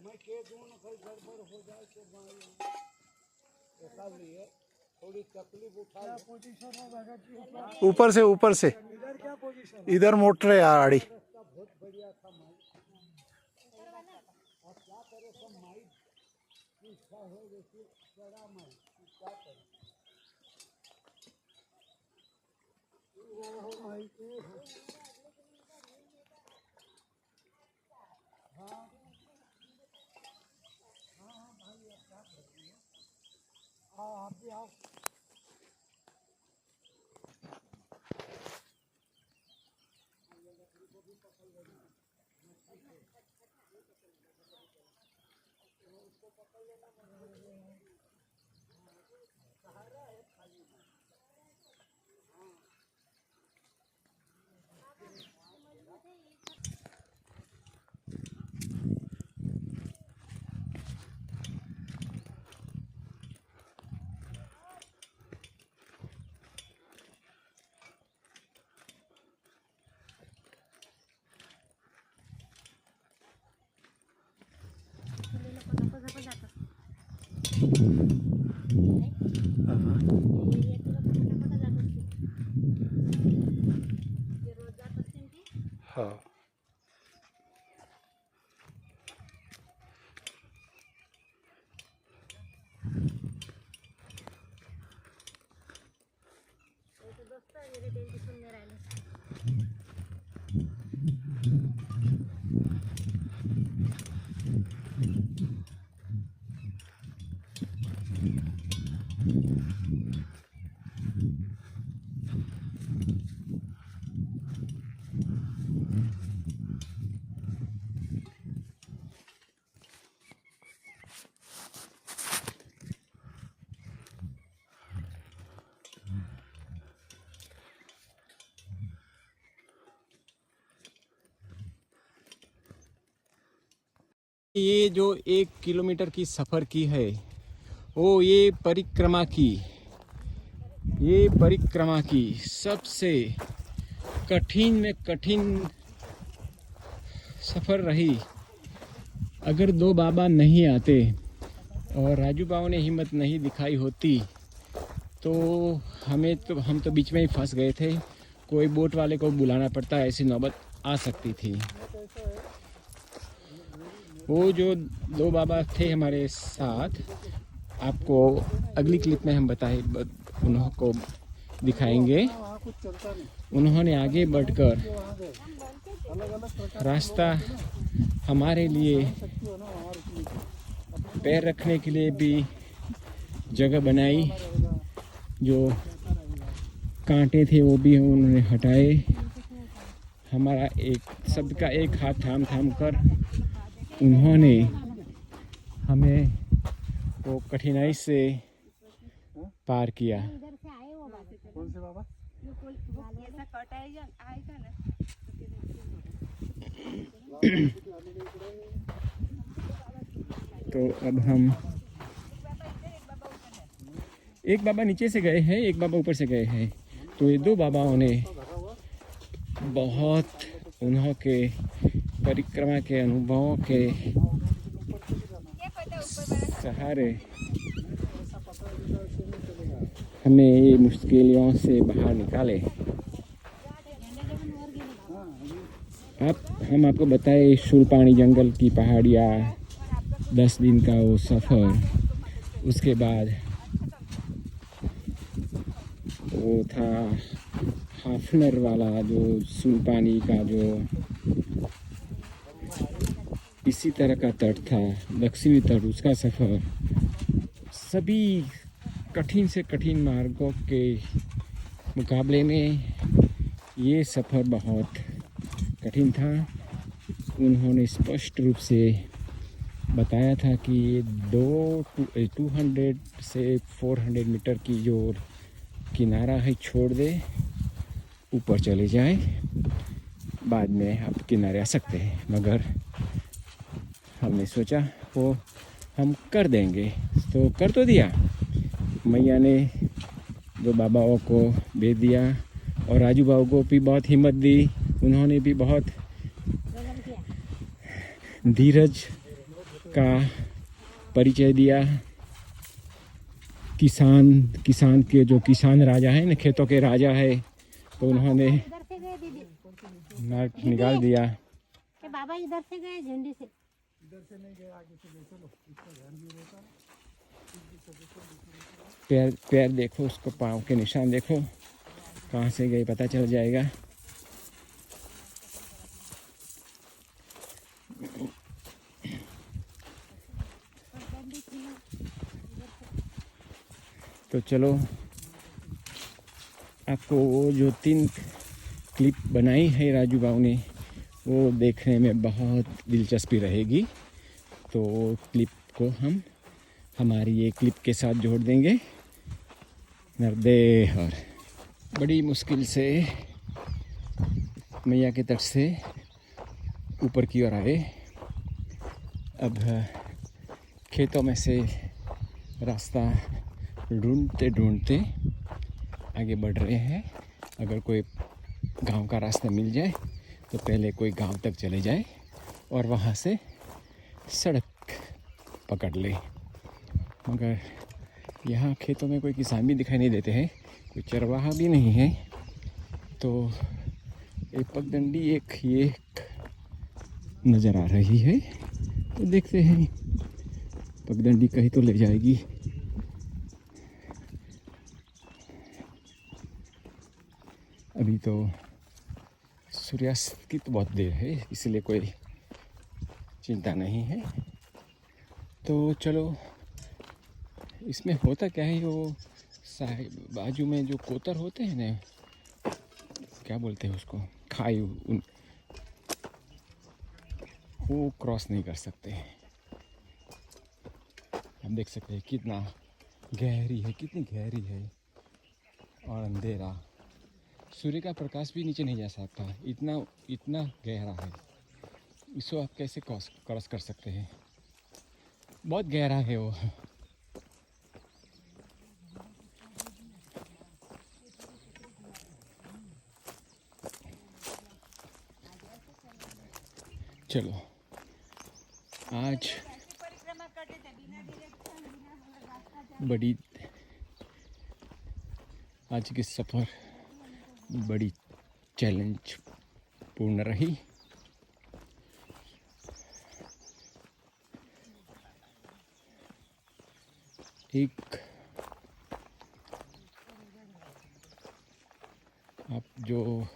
मैं के दूँ न कोई गड़बड़ हो जाए तो माई ऐसा लिए थोड़ी तकलीफ उठा। पोजीशन है ऊपर से इधर क्या पोजीशन? इधर मोटर है आड़ी। बहुत बढ़िया था माई। और क्या करे सब माई की इच्छा है जैसे बड़ा माई क्या करे। ओ माई के आप भी आओ। हाँ ये जो 1 किलोमीटर की सफ़र की है वो ये परिक्रमा की सबसे कठिन में कठिन सफ़र रही। अगर दो बाबा नहीं आते और राजू बाबू ने हिम्मत नहीं दिखाई होती तो हम तो बीच में ही फंस गए थे। कोई बोट वाले को बुलाना पड़ता, ऐसी नौबत आ सकती थी। वो जो दो बाबा थे हमारे साथ, आपको अगली क्लिप में हम उन्हों को दिखाएंगे। उन्होंने आगे बढ़कर रास्ता हमारे लिए पैर रखने के लिए भी जगह बनाई। जो कांटे थे वो भी उन्होंने हटाए। हमारा सबका एक हाथ थाम कर उन्होंने हमें वो कठिनाई से पार किया। इधर से आए वो बाबा। कौन से बाबा? ऐसा कट आएगा ना। तो अब हम एक बाबा नीचे से गए हैं, एक बाबा ऊपर से गए हैं। तो ये दो बाबाओं ने बहुत उन्हों के परिक्रमा के अनुभवों के सहारे हमें ये मुश्किलों से बाहर निकाले। हम आपको बताए शूलपानी जंगल की पहाड़ियाँ, 10 दिन का वो सफ़र, उसके बाद वो था हाफनर वाला जो शूलपानी का जो इसी तरह का तट था, दक्षिणी तट, उसका सफ़र। सभी कठिन से कठिन मार्गों के मुकाबले में ये सफ़र बहुत कठिन था। उन्होंने स्पष्ट रूप से बताया था कि ये 200 से 400 मीटर की जो किनारा है छोड़ दे, ऊपर चले जाए, बाद में आप किनारे आ सकते हैं। मगर हमने सोचा वो हम कर देंगे, तो कर तो दिया। मैया ने दो बाबाओं को भेज दिया और राजू बाबू को भी बहुत हिम्मत दी। उन्होंने भी बहुत धीरज का परिचय दिया। किसान के जो किसान राजा है ना, खेतों के राजा है, तो उन्होंने इधर से गए दीदी नाक निकाल दिया। के बाबा इधर से गए झंडी से। पैर देखो, उसको पाँव के निशान देखो, कहाँ से गए पता चल जाएगा। तो चलो, आपको वो जो 3 क्लिप बनाई है राजू बाबू ने, वो देखने में बहुत दिलचस्पी रहेगी। तो क्लिप को हम हमारी ये क्लिप के साथ जोड़ देंगे। नरदेहर बड़ी मुश्किल से मैया के तट से ऊपर की ओर आए। अब खेतों में से रास्ता ढूंढते ढूंढते आगे बढ़ रहे हैं। अगर कोई गांव का रास्ता मिल जाए तो पहले कोई गांव तक चले जाए और वहाँ से सड़क पकड़ ले। मगर यहाँ खेतों में कोई किसान भी दिखाई नहीं देते हैं, कोई चरवाहा भी नहीं है। तो एक पगडंडी एक नज़र आ रही है, तो देखते हैं पगडंडी कहीं तो ले जाएगी। अभी तो सूर्यास्त की तो बहुत देर है, इसलिए कोई चिंता नहीं है। तो चलो, इसमें होता क्या है, वो बाजू में जो कोतर होते हैं ना, क्या बोलते हैं उसको, खाई, वो क्रॉस नहीं कर सकते। हम देख सकते हैं कितना गहरी है, कितनी गहरी है, और अंधेरा, सूर्य का प्रकाश भी नीचे नहीं जा सकता, इतना गहरा है। इसको आप कैसे क्रॉस कर सकते हैं, बहुत गहरा है वो। चलो, आज की सफ़र बड़ी चैलेंज पूर्ण रही। एक आप जो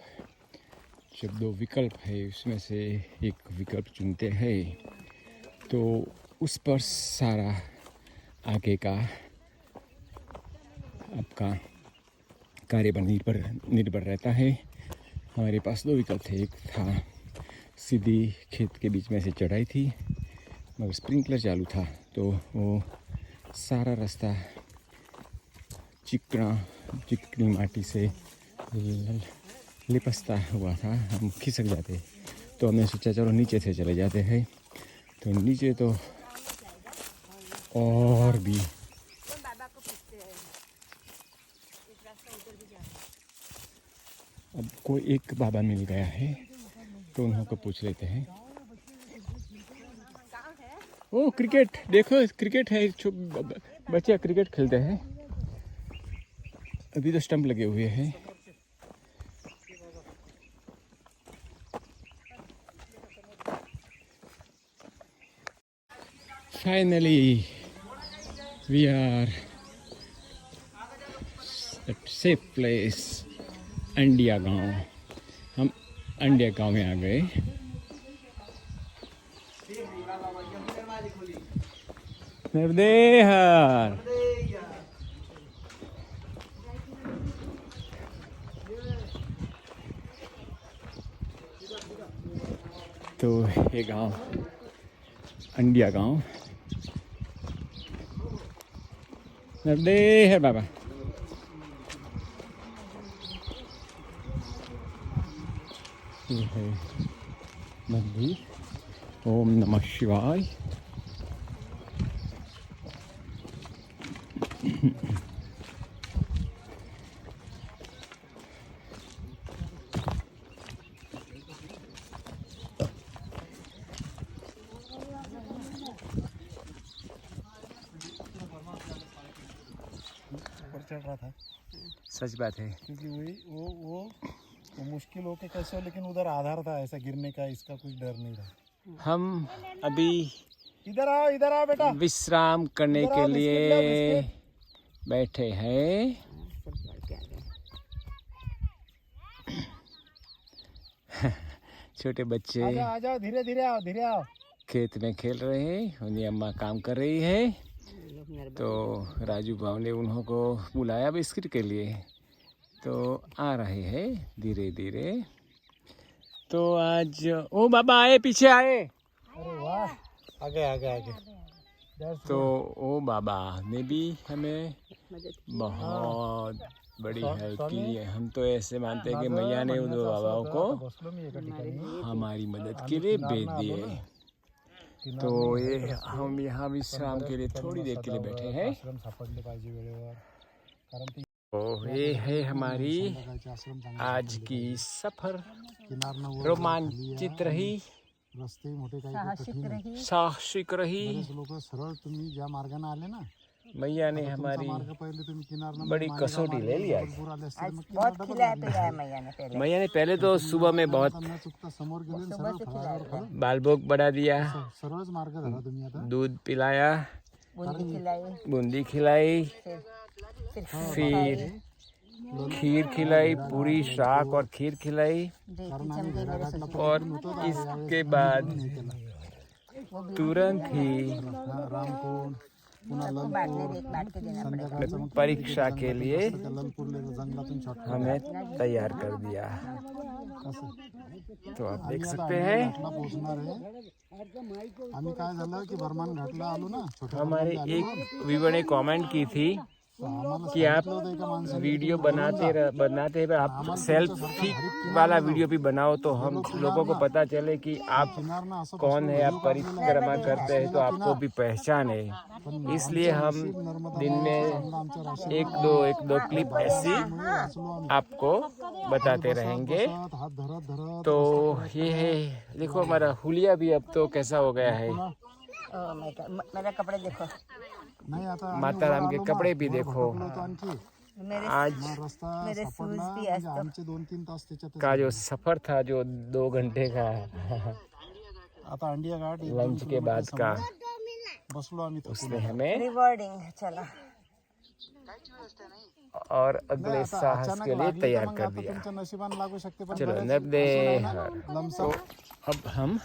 जब 2 विकल्प है उसमें से एक विकल्प चुनते हैं तो उस पर सारा आगे का आपका कार्य पर निर्भर रहता है। हमारे पास 2 विकल्प थे, एक था सीधी खेत के बीच में से चढ़ाई थी, मगर स्प्रिंकलर चालू था तो वो सारा रास्ता चिकनी माटी से लिपसता हुआ था, हम खिसक जाते। तो हमने सोचा चलो नीचे से चले जाते हैं। तो नीचे तो और भी अब कोई एक बाबा मिल गया है तो उनको पूछ लेते हैं। ओ क्रिकेट देखो, क्रिकेट है, बच्चे क्रिकेट खेलते हैं। अभी तो स्टंप लगे हुए हैं। Finally, we are at safe place, India गांव। हम अंडिया गांव में आ गए। नरदेहर तो ये गांव अंडिया गांव। नर्मदे हर बाबा। ये है मंदिर। ओम नमः शिवाय। ऊपर चढ़ रहा था सच बात है। क्योंकि वही वो मुश्किल होके कैसे हो, लेकिन उधर आधार था ऐसा गिरने का, इसका कुछ डर नहीं था। हम अभी इधर आओ बेटा। विश्राम करने इधर के आओ, बिस्किट लो, लिए बिस्किट। बैठे हैं। सब पढ़ के आ गए। छोटे बच्चे आ जाओ धीरे आओ। खेत में खेल रहे हैं। उन्हें अम्मा काम कर रही है। ये लोग नर्मदा तो राजू भाव ने उन्हों को बुलाया बिस्किट के लिए, तो आ रहे हैं धीरे धीरे। तो आज ओ बाबा आए, पीछे आए। अरे वाह, आगे। तो ओ बाबा ने भी हमें मदद बहुत बड़ी हेल्प की। हम तो ऐसे मानते हैं कि मैया ने उन दो बाबाओं को हमारी मदद के लिए भेज दिए। तो ये हम यहाँ विश्राम के लिए थोड़ी देर के लिए बैठे हैं। सापडले पाहिजे वेळेवर, कारण ती तो ये है हमारी आश्रम चांगले आज की सफर। किनारनं वर रोमांचित रही, रस्ते मोठे काही कठीण आहेत. साहसिक रही। बरेच लोक सरळ तुम्ही ज्या मार्गाने आले ना, मैया ने हमारी मार्ग पहिले तुम्ही किनारनं बड़ी कसौटी ले लिया। आले असते, मग बहुत खिलाया पिलाया मैया ने पहले। मैया ने पहले तो सुबह में बहुत न चुकता समोर गेले आणि सरळ फळावर खाली बालभोग बढ़ा दिया, सरळच मार्ग धरा तुम्ही आता. दूध पिलाया, बूंदी खिलाई, बूंदी खिलाई, फिर खीर खिलाई, पूरी शाक और खीर खिलाई। देती चमके मेरे ससुर। और इसके बाद तुरंत ही रामकुंड पुन्हा सबको बांट के देना पड़ेगा। संध्याकाळचं मग परीक्षा के लिए ललपूरले जंगलातून शॉर्टकट हमें तैयार कर दिया। तो आप देख सकते हैं घाटला पोहोचणार आहे. आम्ही काय झालं की बर्मान घाटला आलो ना, छोट्या हमारे एक व्यूवर ने कमेंट की थी आम्हाला कि आप सांगितलं होतं एका माणसाने वीडियो बनाते हुए आप सेल्फी वाला वीडियो भी बनाओ, तो हम लोगों को पता चले कि आप किनारनं असं कौन है, आप परिक्रमा करते हैं तो आपको भी पहचान है। इसलिए हम दिन में एक दो क्लिप ऐसी आपको बताते रहेंगे। हात धरत धरत तो ये है, देखो हमारा हुलिया भी अब तो कैसा हो गया है। मेरा कपड़े देखो, नाही आता माता राम के कपड़े भी देखो। आणखी मेरे आज रस्ता मेरे सापडला शूज भी म्हणजे असतो। आमचे 2-3 तास त्याच्यात. का जो सफर था जो 2 घंटे का आता अंडिया घाट लंच के बाद का, बसलो आम्ही उसने हमें रिवॉर्डिंग चला। और अगले साहस के लिए तैयार कर दिया। तुमच्या नशिबाने लागू शकते, पण चलो बरेच नर्मदे असं हर। नाही ना, तो लमसम अब हम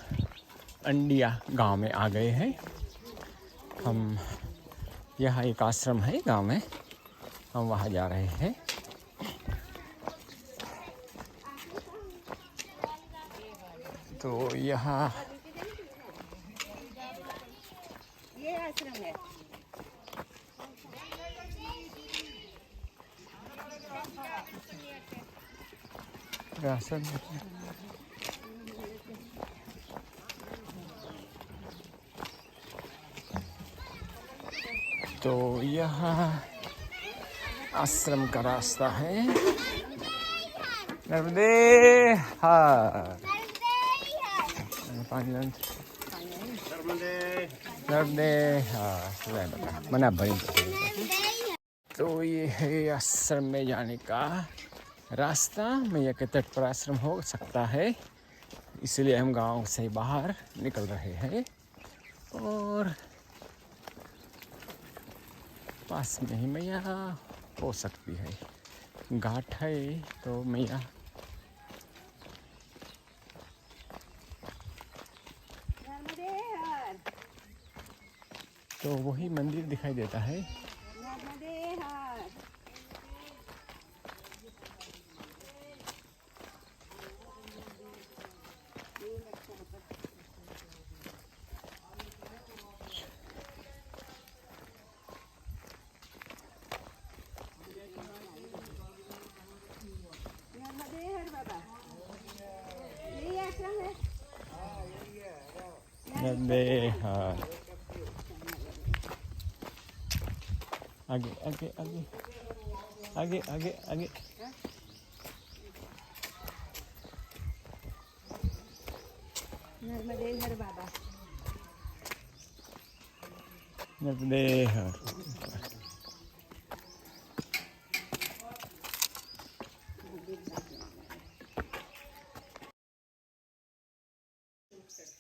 अंडिया गांव में आ गए हैं। हम यहाँ एक आश्रम है गांव में, हम वहाँ जा रहे हैं। तो यहाँ ये आश्रम है। राशन तो यहाँ आश्रम का रास्ता है। नर्मदे हर। नर्मदे हर। मना भरी। तो ये है आश्रम में जाने का रास्ता। मैया के तट पर आश्रम हो सकता है, इसलिए हम गांव से बाहर निकल रहे हैं। और पास में ही मैया हो सकती है, घाट है तो मैया तो वही मंदिर दिखाई देता है। नर्मदे हर। आगे आगे आगे आगे आगे आगे। नर्मदे हर बाबा। नर्मदे हर।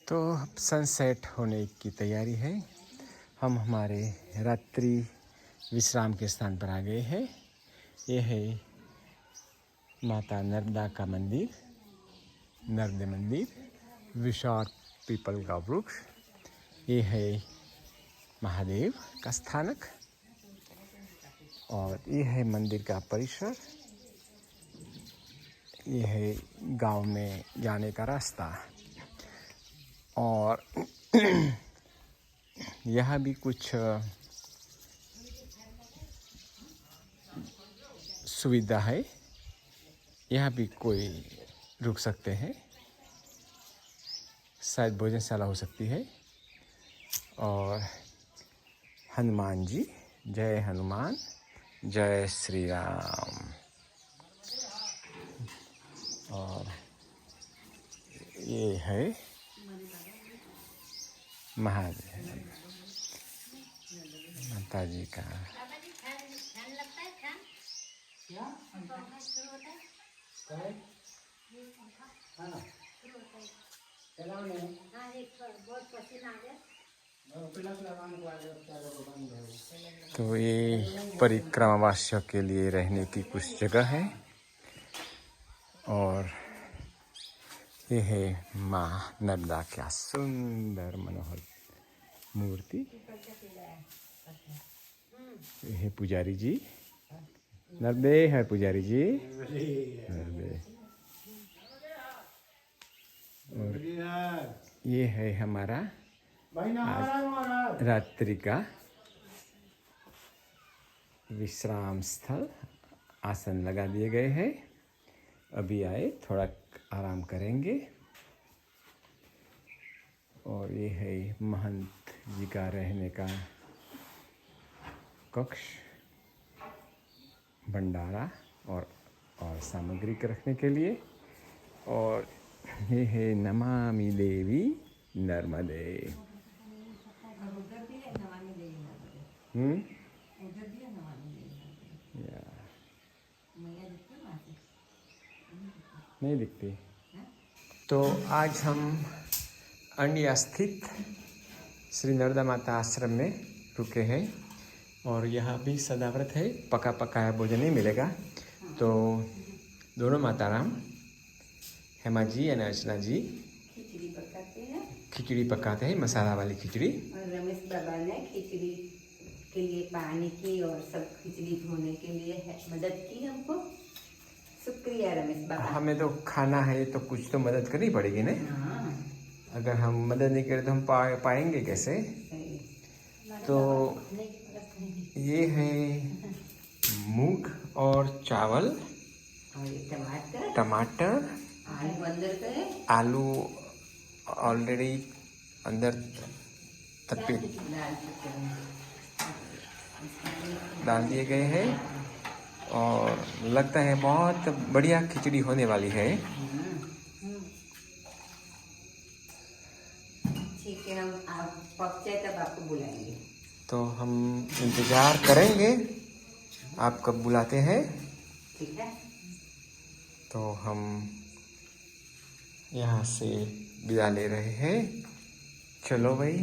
तो अब सनसेट होने की तैयारी है। हम हमारे रात्रि विश्राम के स्थान पर आ गए हैं। ये है माता नर्मदा का मंदिर, नर्मदे मंदिर, विशाल पीपल का वृक्ष। ये है महादेव का स्थानक और ये है मंदिर का परिसर। ये है गांव में जाने का रास्ता और यहाँ भी कुछ सुविधा है। यहाँ भी कोई रुक सकते हैं, शायद भोजनशाला हो सकती है। और हनुमान जी, जय हनुमान, जय श्री राम। और ये है महादेव माता जी का। तो ये परिक्रमावासियों के लिए रहने की कुछ जगह है और ये है माँ नर्मदा। क्या सुंदर मनोहर मूर्ति। ये है पुजारी जी, नर्मदे है पुजारी जी, नर्मदे। और ये है हमारा आज रात्रि का विश्राम स्थल। आसन लगा दिए गए हैं। अभी आए, थोड़ा आराम करेंगे। और ये है महंत जी का रहने का कक्ष, भंडारा और सामग्री के रखने के लिए। और ये है नमामि देवी नर्मदे। या नहीं दिखती। तो आज हम अंडिया स्थित श्री नर्मदा माता आश्रम में रुके हैं और यहाँ भी सदाव्रत है, पका पकाया भोजन नहीं मिलेगा। तो दोनों माता राम, हेमा जी और अर्चना जी खिचड़ी पकाते हैं, मसाला वाली खिचड़ी। और रमेश बाबा ने खिचड़ी के लिए पानी की और सब खिचड़ी धोने के लिए मदद की हमको। शुक्रिया रमेश बाबा। हमें तो खाना है तो कुछ तो मदद करनी पड़ेगी ना। हाँ, अगर हम मदद नहीं करें तो हम पाएंगे कैसे। तो ये है मूंग और चावल, और ये टमाटर, आलू अंदर पे, आलू ऑलरेडी अंदर तपे डाल दिए गए हैं और लगता है बहुत बढ़िया खिचड़ी होने वाली है। ठीक है, हम आप पक जाए तब आपको बुलाएंगे। तो हम इंतज़ार करेंगे आप कब बुलाते हैं। ठीक है, तो हम यहाँ से विदा ले रहे हैं। चलो भाई।